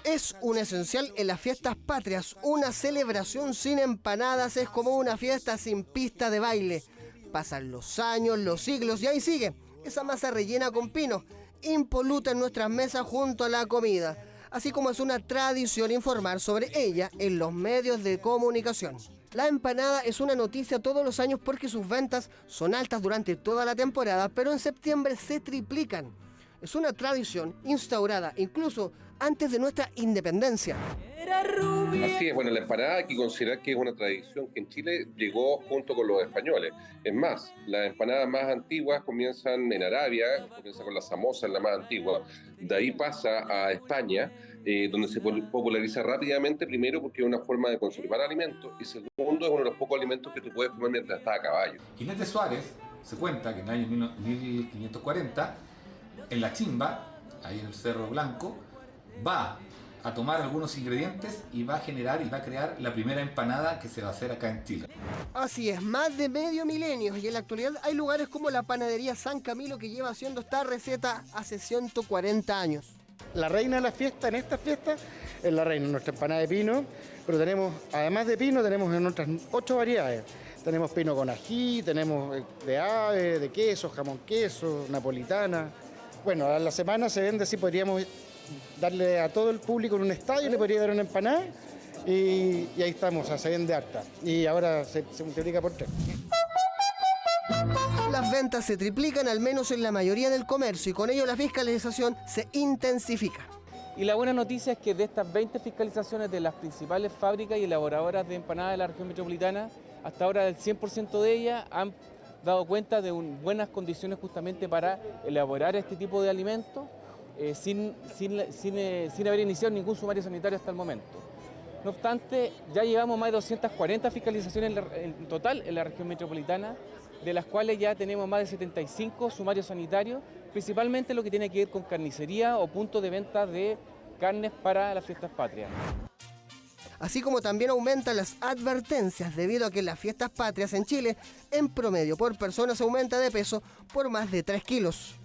Es un esencial en las fiestas patrias. Una celebración sin empanadas es como una fiesta sin pista de baile. Pasan los años, los siglos y ahí sigue esa masa rellena con pino, impoluta en nuestras mesas junto a la comida. Así como es una tradición informar sobre ella en los medios de comunicación. La empanada es una noticia todos los años porque sus ventas son altas durante toda la temporada, pero en septiembre se triplican. Es una tradición instaurada incluso antes de nuestra independencia. Así es, bueno, la empanada hay que considerar que es una tradición que en Chile llegó junto con los españoles. Es más, las empanadas más antiguas comienzan en Arabia, comienza con la samosa, la más antigua. De ahí pasa a España, donde se populariza rápidamente, primero porque es una forma de conservar alimentos y segundo es uno de los pocos alimentos que tú puedes comer mientras estás a caballo. Ginés de Suárez se cuenta que en el año 1540, en La Chimba, ahí en el Cerro Blanco, va a tomar algunos ingredientes y va a generar y va a crear la primera empanada que se va a hacer acá en Chile. Así es, más de medio milenio y en la actualidad hay lugares como la panadería San Camilo que lleva haciendo esta receta hace 140 años. La reina de la fiesta, en esta fiesta, es la reina, nuestra empanada de pino, pero tenemos, además de pino, tenemos en otras 8 variedades. Tenemos pino con ají, tenemos de ave, de queso, jamón queso, napolitana. Bueno, a la semana se vende, si podríamos darle a todo el público en un estadio, le podría dar una empanada y ahí estamos, o sea, se vende harta. Y ahora se multiplica por 3. Las ventas se triplican al menos en la mayoría del comercio y con ello la fiscalización se intensifica. Y la buena noticia es que de estas 20 fiscalizaciones de las principales fábricas y elaboradoras de empanadas de la región metropolitana, hasta ahora el 100% de ellas han dado cuenta de buenas condiciones justamente para elaborar este tipo de alimentos sin haber iniciado ningún sumario sanitario hasta el momento. No obstante, ya llevamos más de 240 fiscalizaciones en total en la región metropolitana, de las cuales ya tenemos más de 75 sumarios sanitarios, principalmente lo que tiene que ver con carnicería o puntos de venta de carnes para las fiestas patrias. Así como también aumentan las advertencias debido a que en las fiestas patrias en Chile, en promedio por persona se aumenta de peso por más de 3 kilos.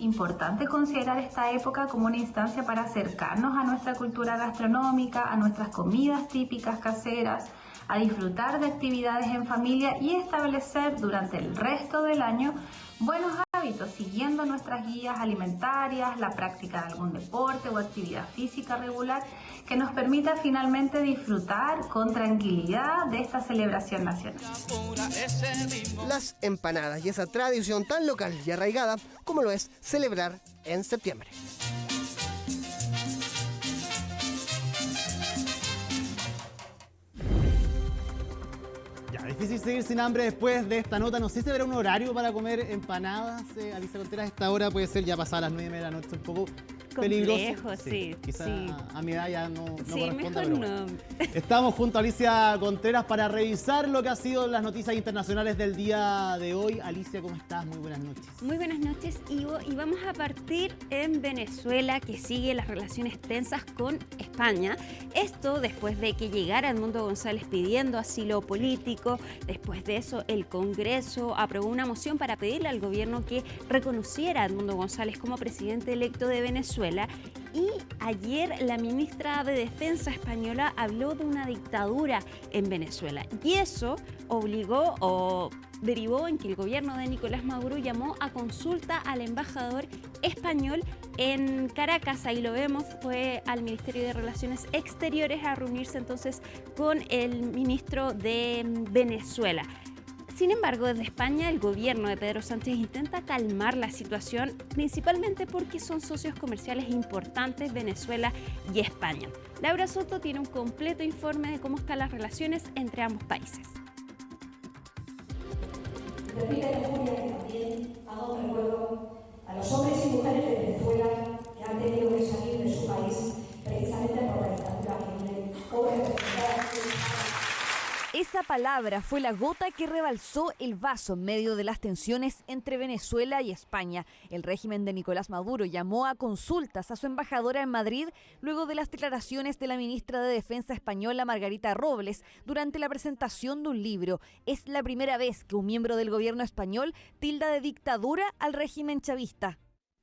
Importante considerar esta época como una instancia para acercarnos a nuestra cultura gastronómica, a nuestras comidas típicas caseras, a disfrutar de actividades en familia y establecer durante el resto del año buenos hábitos, siguiendo nuestras guías alimentarias, la práctica de algún deporte o actividad física regular que nos permita finalmente disfrutar con tranquilidad de esta celebración nacional. Las empanadas y esa tradición tan local y arraigada como lo es celebrar en septiembre. Difícil seguir sin hambre después de esta nota. No sé si habrá un horario para comer empanadas. Alicia Contreras, a esta hora puede ser ya pasada las 9:30 de la noche, un poco peligroso. Sí. Quizá sí. a mi edad ya no sí, corresponde, mejor pero bueno. no. Estamos junto a Alicia Contreras para revisar lo que ha sido las noticias internacionales del día de hoy. Alicia, ¿cómo estás? Muy buenas noches. Muy buenas noches, Ivo. Y vamos a partir en Venezuela, que sigue las relaciones tensas con España. Esto después de que llegara Edmundo González pidiendo asilo político. Después de eso, el Congreso aprobó una moción para pedirle al gobierno que reconociera a Edmundo González como presidente electo de Venezuela. Y ayer la ministra de Defensa española habló de una dictadura en Venezuela. Y eso obligó o derivó en que el gobierno de Nicolás Maduro llamó a consulta al embajador español en Caracas. Ahí lo vemos, fue al Ministerio de Relaciones Exteriores a reunirse entonces con el ministro de Venezuela. Sin embargo, desde España, el gobierno de Pedro Sánchez intenta calmar la situación, principalmente porque son socios comerciales importantes Venezuela y España. Laura Soto tiene un completo informe de cómo están las relaciones entre ambos países. También hago un recuerdo a los hombres y mujeres de Venezuela que han tenido que salir de su país precisamente por la dictadura que viven hoy representada. Esa palabra fue la gota que rebalsó el vaso en medio de las tensiones entre Venezuela y España. El régimen de Nicolás Maduro llamó a consultas a su embajadora en Madrid luego de las declaraciones de la ministra de Defensa española Margarita Robles durante la presentación de un libro. Es la primera vez que un miembro del gobierno español tilda de dictadura al régimen chavista.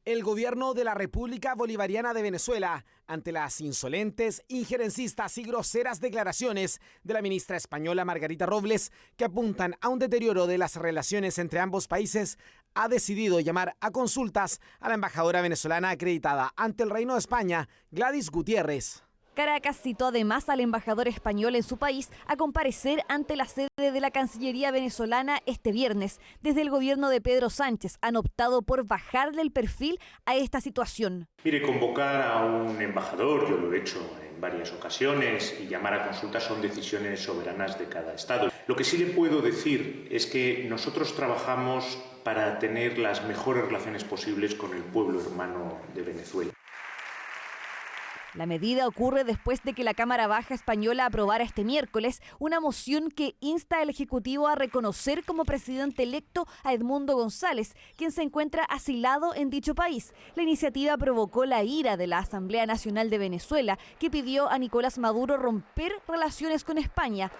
El gobierno de la República Bolivariana de Venezuela, ante las insolentes, injerencistas y groseras declaraciones de la ministra española Margarita Robles, que apuntan a un deterioro de las relaciones entre ambos países, ha decidido llamar a consultas a la embajadora venezolana acreditada ante el Reino de España, Gladys Gutiérrez. Caracas citó además al embajador español en su país a comparecer ante la sede de la Cancillería venezolana este viernes. Desde el gobierno de Pedro Sánchez han optado por bajarle el perfil a esta situación. Mire, convocar a un embajador, yo lo he hecho en varias ocasiones, y llamar a consultas son decisiones soberanas de cada Estado. Lo que sí le puedo decir es que nosotros trabajamos para tener las mejores relaciones posibles con el pueblo hermano de Venezuela. La medida ocurre después de que la Cámara Baja española aprobara este miércoles una moción que insta al Ejecutivo a reconocer como presidente electo a Edmundo González, quien se encuentra asilado en dicho país. La iniciativa provocó la ira de la Asamblea Nacional de Venezuela, que pidió a Nicolás Maduro romper relaciones con España.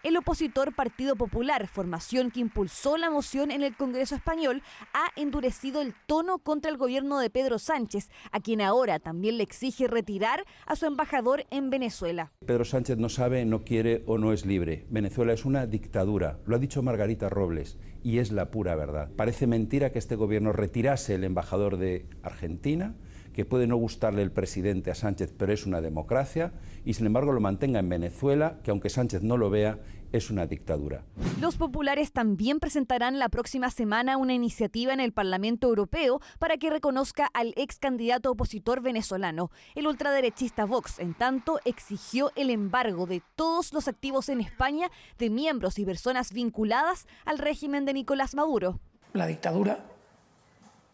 El opositor Partido Popular, formación que impulsó la moción en el Congreso español, ha endurecido el tono contra el gobierno de Pedro Sánchez, a quien ahora también le exige retirar a su embajador en Venezuela. Pedro Sánchez no sabe, no quiere o no es libre. Venezuela es una dictadura, lo ha dicho Margarita Robles, y es la pura verdad. Parece mentira que este gobierno retirase el embajador de Argentina, que puede no gustarle el presidente a Sánchez, pero es una democracia, y sin embargo lo mantenga en Venezuela, que aunque Sánchez no lo vea, es una dictadura. Los populares también presentarán la próxima semana una iniciativa en el Parlamento Europeo para que reconozca al ex candidato opositor venezolano. El ultraderechista Vox, en tanto, exigió el embargo de todos los activos en España de miembros y personas vinculadas al régimen de Nicolás Maduro. La dictadura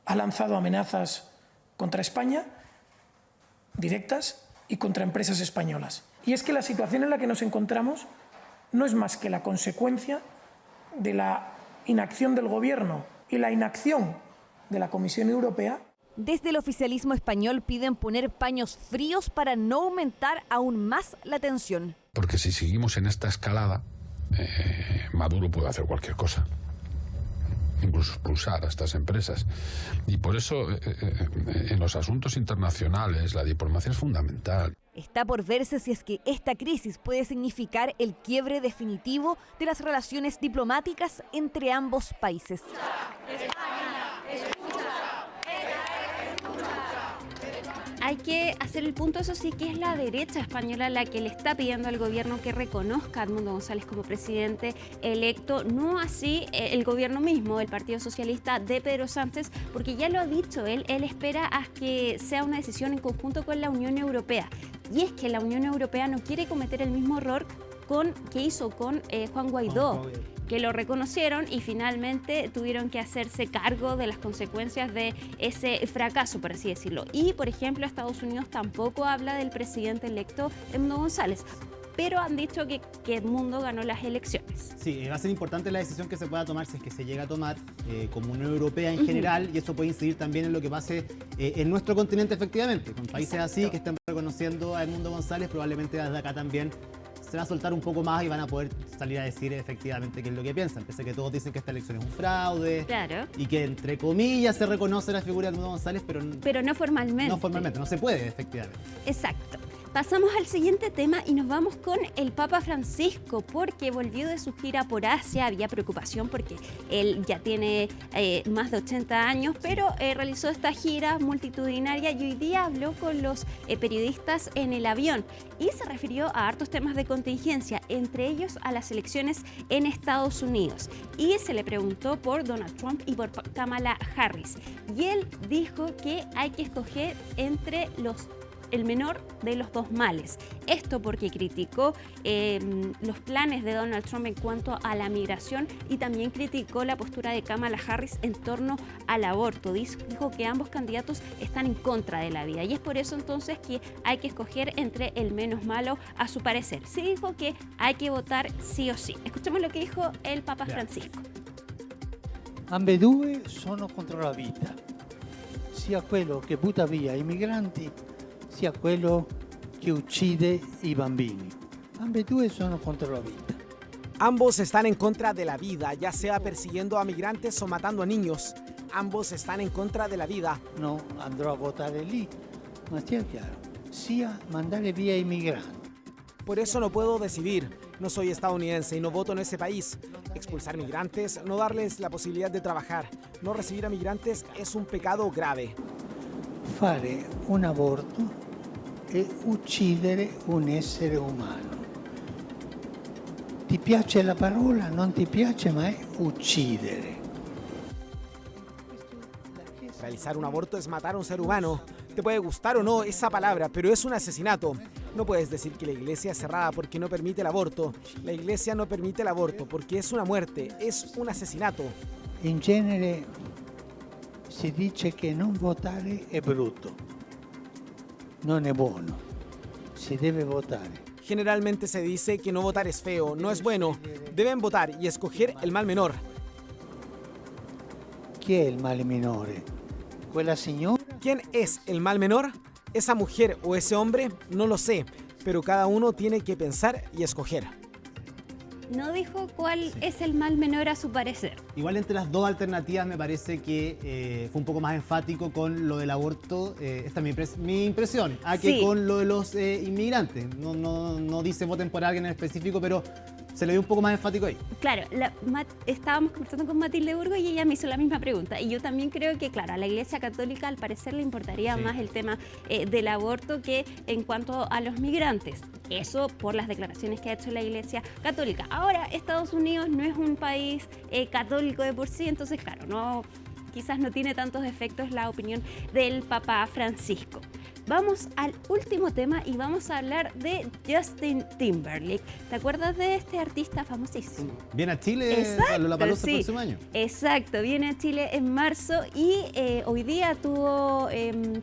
ha lanzado amenazas contra España, directas, y contra empresas españolas. Y es que la situación en la que nos encontramos no es más que la consecuencia de la inacción del Gobierno y la inacción de la Comisión Europea. Desde el oficialismo español piden poner paños fríos para no aumentar aún más la tensión. Porque si seguimos en esta escalada, Maduro puede hacer cualquier cosa. Incluso expulsar a estas empresas. Y por eso en los asuntos internacionales la diplomacia es fundamental. Está por verse si es que esta crisis puede significar el quiebre definitivo de las relaciones diplomáticas entre ambos países. Hay que hacer el punto, eso sí, que es la derecha española la que le está pidiendo al gobierno que reconozca a Edmundo González como presidente electo, no así el gobierno mismo, el Partido Socialista de Pedro Sánchez, porque ya lo ha dicho él espera a que sea una decisión en conjunto con la Unión Europea. Y es que la Unión Europea no quiere cometer el mismo error que hizo con Juan Guaidó, que lo reconocieron y finalmente tuvieron que hacerse cargo de las consecuencias de ese fracaso, por así decirlo. Y, por ejemplo, Estados Unidos tampoco habla del presidente electo Edmundo González, pero han dicho que Edmundo ganó las elecciones. Sí, va a ser importante la decisión que se pueda tomar, si es que se llega a tomar como Unión Europea en general, y eso puede incidir también en lo que pase en nuestro continente efectivamente, con países así que estén reconociendo a Edmundo González, probablemente desde acá también se va a soltar un poco más y van a poder salir a decir efectivamente qué es lo que piensan, pese a que todos dicen que esta elección es un fraude, claro, y que entre comillas se reconoce la figura de Edmundo González, pero no formalmente. No formalmente, no se puede efectivamente. Exacto. Pasamos al siguiente tema y nos vamos con el Papa Francisco, porque volvió de su gira por Asia. Había preocupación porque él ya tiene más de 80 años, pero realizó esta gira multitudinaria y hoy día habló con los periodistas en el avión y se refirió a hartos temas de contingencia, entre ellos a las elecciones en Estados Unidos. Y se le preguntó por Donald Trump y por Kamala Harris. Y él dijo que hay que escoger entre los el menor de los dos males. Esto porque criticó los planes de Donald Trump en cuanto a la migración y también criticó la postura de Kamala Harris en torno al aborto. Dijo que ambos candidatos están en contra de la vida y es por eso entonces que hay que escoger entre el menos malo a su parecer. Sí dijo que hay que votar sí o sí. Escuchemos lo que dijo el Papa Francisco. Ambedue sono contro la vita, sia quello che butta via i migranti, sia quello che uccide i bambini. Ambedue sono contro la vita. Ambos están en contra de la vida, ya sea persiguiendo a migrantes o matando a niños. Ambos están en contra de la vida. No andrò a votare lì, ma sia chiaro, sia mandare via i migranti. Por eso no puedo decidir. No soy estadounidense y no voto en ese país. Expulsar migrantes, no darles la posibilidad de trabajar, no recibir a migrantes es un pecado grave. Fare un aborto è uccidere un essere umano. Ti piace la parola? Non ti piace, ma è uccidere. Realizar un aborto es matar a un ser humano. Te puede gustar o no esa palabra, pero es un asesinato. No puedes decir que la iglesia es cerrada porque no permite el aborto. La iglesia no permite el aborto porque es una muerte, es un asesinato. In genere si dice che non votare è brutto, non è buono, si deve votare. Generalmente se dice que no votar es feo, no es bueno. Deben votar y escoger el mal menor. Chi è il male minore? Quella signora? ¿Quién es el mal menor? ¿Esa mujer o ese hombre? No lo sé, pero cada uno tiene que pensar y escoger. No dijo cuál es el mal menor a su parecer. Igual entre las dos alternativas me parece que fue un poco más enfático con lo del aborto, esta es mi impresión, que con lo de los inmigrantes. No dice voten por alguien en específico, pero se le dio un poco más enfático ahí. Claro, estábamos conversando con Matilde Burgo y ella me hizo la misma pregunta. Y yo también creo que, claro, a la Iglesia Católica al parecer le importaría más el tema del aborto que en cuanto a los migrantes. Eso por las declaraciones que ha hecho la Iglesia Católica. Ahora, Estados Unidos no es un país católico de por sí, entonces, claro, quizás no tiene tantos efectos la opinión del Papa Francisco. Vamos al último tema y vamos a hablar de Justin Timberlake. ¿Te acuerdas de este artista famosísimo? Viene a Chile a Lollapalooza el próximo año. Exacto, viene a Chile en marzo y hoy día tuvo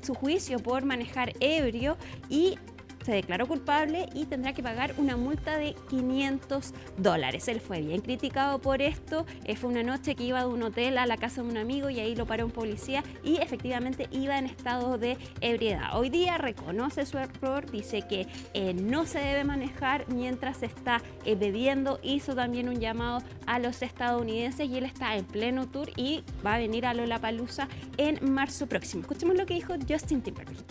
su juicio por manejar ebrio y se declaró culpable y tendrá que pagar una multa de $500. Él fue bien criticado por esto. Fue una noche que iba de un hotel a la casa de un amigo y ahí lo paró un policía y efectivamente iba en estado de ebriedad. Hoy día reconoce su error, dice que no se debe manejar mientras se está bebiendo. Hizo también un llamado a los estadounidenses y él está en pleno tour y va a venir a Lollapalooza en marzo próximo. Escuchemos lo que dijo Justin Timberlake.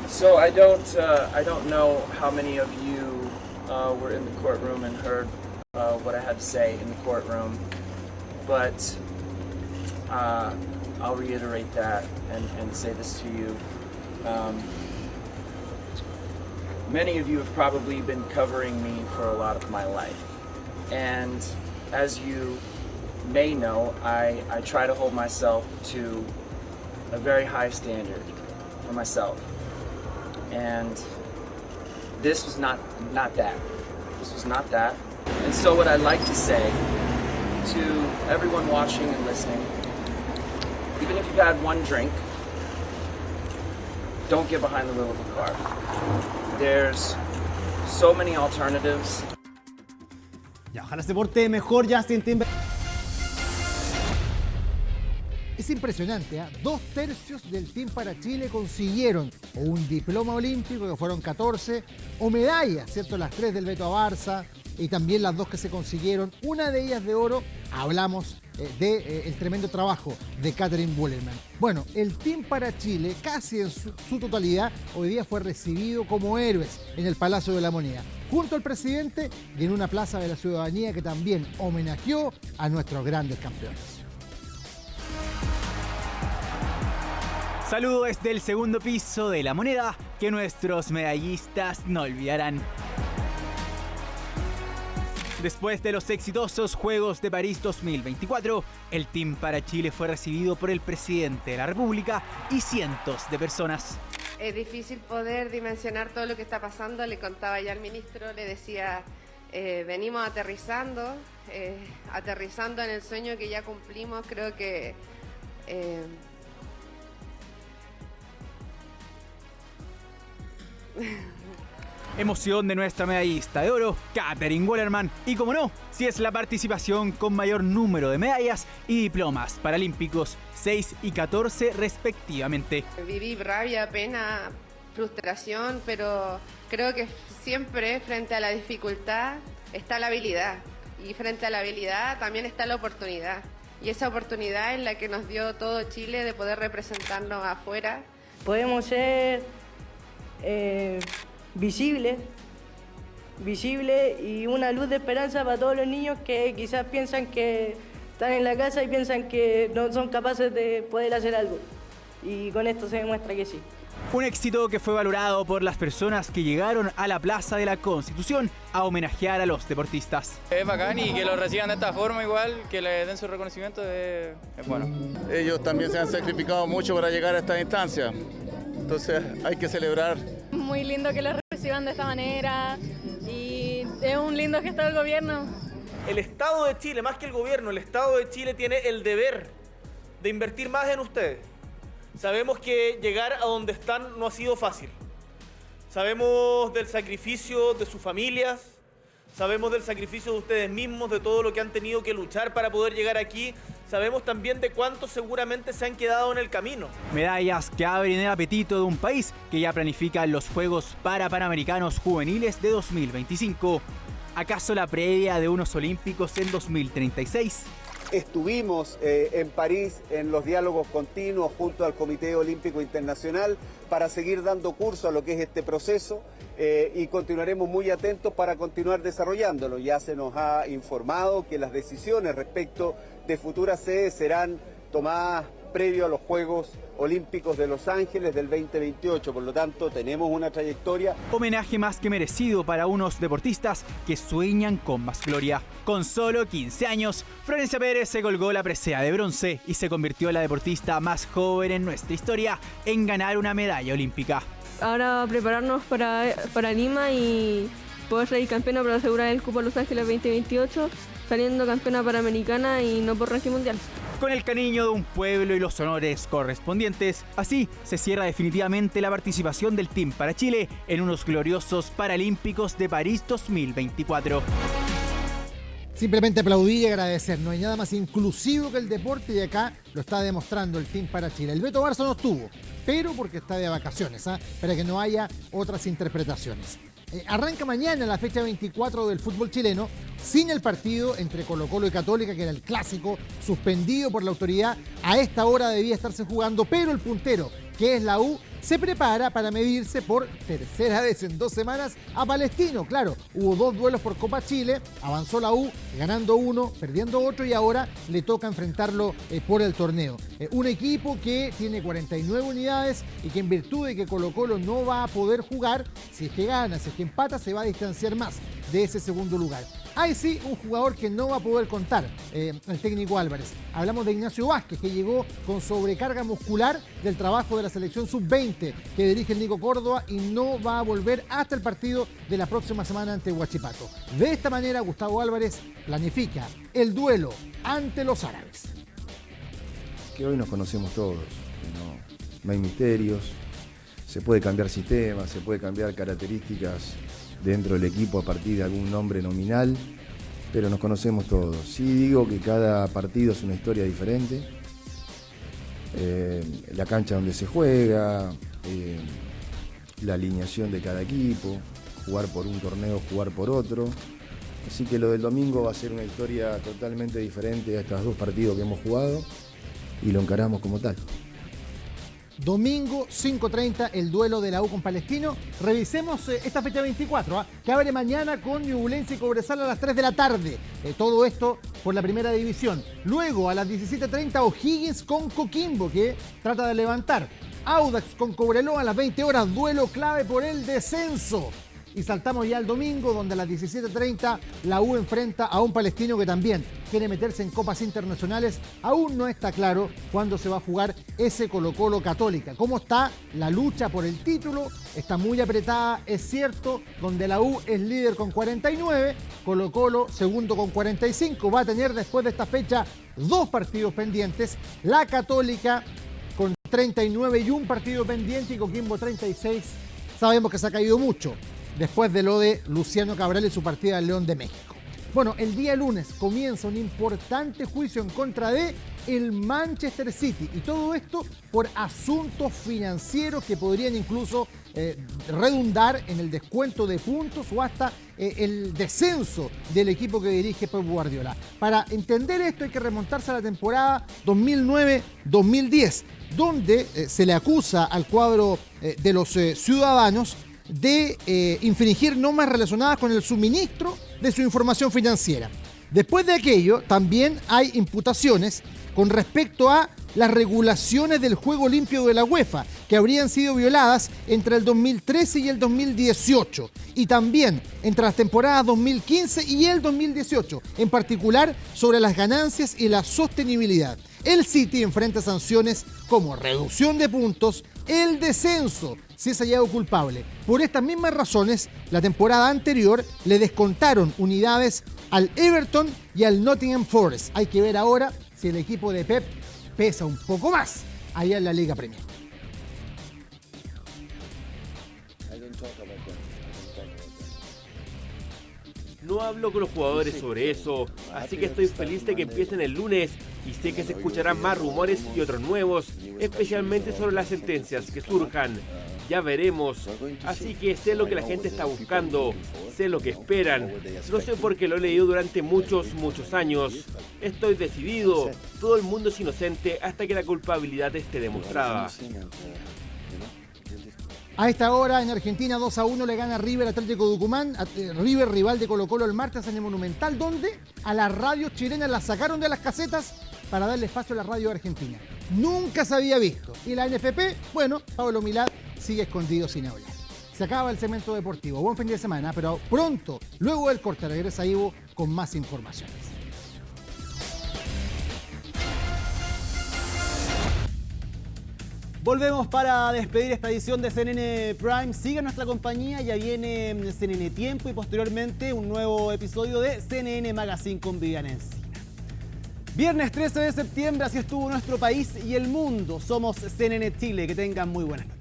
So I don't know how many of you were in the courtroom and heard what I had to say in the courtroom, but I'll reiterate that and say this to you. Many of you have probably been covering me for a lot of my life, and as you may know, I try to hold myself to a very high standard for myself. And this was not that. This was not that. And so what I'd like to say to everyone watching and listening, even if you've had one drink, don't get behind the wheel of a car. There's so many alternatives. Ya, ojalá se porte mejor Justin Timberlake. Es impresionante, ¿eh? 2/3 del Team para Chile consiguieron o un diploma olímpico, que fueron 14, o medallas, ¿cierto? Las 3 del Beto Abarza y también las 2 que se consiguieron, una de ellas de oro. Hablamos del tremendo trabajo de Katherine Bullerman. Bueno, el Team para Chile, casi en su totalidad, hoy día fue recibido como héroes en el Palacio de la Moneda, junto al presidente y en una plaza de la ciudadanía que también homenajeó a nuestros grandes campeones. Saludo desde el segundo piso de La Moneda, que nuestros medallistas no olvidarán. Después de los exitosos Juegos de París 2024, el Team para Chile fue recibido por el presidente de la República y cientos de personas. Es difícil poder dimensionar todo lo que está pasando. Le contaba ya al ministro, le decía, venimos aterrizando en el sueño que ya cumplimos. Creo que Emoción de nuestra medallista de oro, Katherine Wallerman. Y como no, si es la participación con mayor número de medallas y diplomas paralímpicos, 6 y 14 respectivamente. Viví rabia, pena, frustración, pero creo que siempre frente a la dificultad está la habilidad. Y frente a la habilidad también está la oportunidad. Y esa oportunidad es la que nos dio todo Chile de poder representarnos afuera. Podemos ser visible y una luz de esperanza para todos los niños que quizás piensan que están en la casa y piensan que no son capaces de poder hacer algo. Y con esto se demuestra que sí. Un éxito que fue valorado por las personas que llegaron a la Plaza de la Constitución a homenajear a los deportistas. Es bacán y que lo reciban de esta forma igual, que le den su reconocimiento es bueno. Ellos también se han sacrificado mucho para llegar a esta instancia, entonces hay que celebrar. Muy lindo que los reciban de esta manera y es un lindo gesto del gobierno. El Estado de Chile, más que el gobierno, el Estado de Chile tiene el deber de invertir más en ustedes. Sabemos que llegar a donde están no ha sido fácil. Sabemos del sacrificio de sus familias, sabemos del sacrificio de ustedes mismos, de todo lo que han tenido que luchar para poder llegar aquí. Sabemos también de cuántos seguramente se han quedado en el camino. Medallas que abren el apetito de un país que ya planifica los Juegos Panamericanos Juveniles de 2025. ¿Acaso la previa de unos Olímpicos en 2036? Estuvimos en París en los diálogos continuos junto al Comité Olímpico Internacional para seguir dando curso a lo que es este proceso y continuaremos muy atentos para continuar desarrollándolo. Ya se nos ha informado que las decisiones respecto de futuras sedes serán tomadas previo a los Juegos Olímpicos de Los Ángeles del 2028, por lo tanto tenemos una trayectoria. Homenaje más que merecido para unos deportistas que sueñan con más gloria. Con solo 15 años, Florencia Pérez se colgó la presea de bronce y se convirtió en la deportista más joven en nuestra historia en ganar una medalla olímpica. Ahora prepararnos para Lima y poder salir campeona para asegurar el cupo a Los Ángeles 2028, saliendo campeona panamericana y no por ranking mundial. Con el cariño de un pueblo y los honores correspondientes, así se cierra definitivamente la participación del Team para Chile en unos gloriosos Paralímpicos de París 2024. Simplemente aplaudir y agradecer. No hay nada más inclusivo que el deporte y acá lo está demostrando el Team para Chile. El Beto Barça no estuvo, pero porque está de vacaciones, para que no haya otras interpretaciones. Arranca mañana la fecha 24 del fútbol chileno sin el partido entre Colo-Colo y Católica, que era el clásico, suspendido por la autoridad. A esta hora debía estarse jugando, pero el puntero, que es la U, se prepara para medirse por tercera vez en 2 semanas a Palestino. Claro, hubo 2 duelos por Copa Chile, avanzó la U ganando uno, perdiendo otro y ahora le toca enfrentarlo por el torneo. Un equipo que tiene 49 unidades y que en virtud de que Colo-Colo no va a poder jugar, si es que gana, si es que empata, se va a distanciar más de ese segundo lugar. Hay sí un jugador que no va a poder contar, el técnico Álvarez. Hablamos de Ignacio Vázquez, que llegó con sobrecarga muscular del trabajo de la selección sub-20 que dirige el Nico Córdoba y no va a volver hasta el partido de la próxima semana ante Huachipato. De esta manera, Gustavo Álvarez planifica el duelo ante los árabes. Que hoy nos conocemos todos, no hay misterios, se puede cambiar sistemas, se puede cambiar características dentro del equipo a partir de algún nombre nominal, pero nos conocemos todos. Sí digo que cada partido es una historia diferente, la cancha donde se juega, la alineación de cada equipo, jugar por un torneo, jugar por otro, así que lo del domingo va a ser una historia totalmente diferente a estos 2 partidos que hemos jugado y lo encaramos como tal. Domingo 5:30 el duelo de la U con Palestino. Revisemos esta fecha 24, que abre mañana con Ñublense y Cobresal a las 3 de la tarde. Todo esto por la primera división. Luego a las 17:30 O'Higgins con Coquimbo, que trata de levantar. Audax con Cobreloa a las 20 horas, duelo clave por el descenso. Y saltamos ya al domingo, donde a las 17:30 la U enfrenta a un Palestino que también quiere meterse en copas internacionales. Aún no está claro cuándo se va a jugar ese Colo-Colo Católica. ¿Cómo está la lucha por el título? Está muy apretada, es cierto, donde la U es líder con 49, Colo-Colo segundo con 45. Va a tener después de esta fecha 2 partidos pendientes. La Católica con 39 y un partido pendiente, y Coquimbo 36. Sabemos que se ha caído mucho después de lo de Luciano Cabral y su partida al León de México. Bueno, el día lunes comienza un importante juicio en contra de el Manchester City, y todo esto por asuntos financieros que podrían incluso redundar en el descuento de puntos o hasta el descenso del equipo que dirige Pep Guardiola. Para entender esto hay que remontarse a la temporada 2009-2010, donde se le acusa al cuadro de los ciudadanos de infringir normas relacionadas con el suministro de su información financiera. Después de aquello, también hay imputaciones con respecto a las regulaciones del juego limpio de la UEFA, que habrían sido violadas entre el 2013 y el 2018, y también entre las temporadas 2015 y el 2018, en particular sobre las ganancias y la sostenibilidad. El City enfrenta sanciones como reducción de puntos, el descenso, si es hallado culpable. Por estas mismas razones, la temporada anterior le descontaron unidades al Everton y al Nottingham Forest. Hay que ver ahora si el equipo de Pep pesa un poco más allá en la Liga Premier. No hablo con los jugadores sobre eso, así que estoy feliz de que empiecen el lunes y sé que se escucharán más rumores y otros nuevos, especialmente sobre las sentencias que surjan. Ya veremos, así que sé lo que la gente está buscando, sé lo que esperan. No sé por qué lo he leído durante muchos años. Estoy decidido, todo el mundo es inocente hasta que la culpabilidad esté demostrada. A esta hora en Argentina 2-1 le gana River Atlético Tucumán. River, rival de Colo-Colo el martes en el Monumental, donde a las radios chilenas las sacaron de las casetas para darle espacio a la radio argentina. Nunca se había visto. Y la NFP, bueno, Pablo Milad sigue escondido sin hablar. Se acaba el segmento deportivo. Buen fin de semana, pero pronto, luego del corte, regresa Ivo con más informaciones. Volvemos para despedir esta edición de CNN Prime. Sigue nuestra compañía, ya viene CNN Tiempo y posteriormente un nuevo episodio de CNN Magazine con Viviana Encina. Viernes 13 de septiembre, así estuvo nuestro país y el mundo. Somos CNN Chile, que tengan muy buenas noches.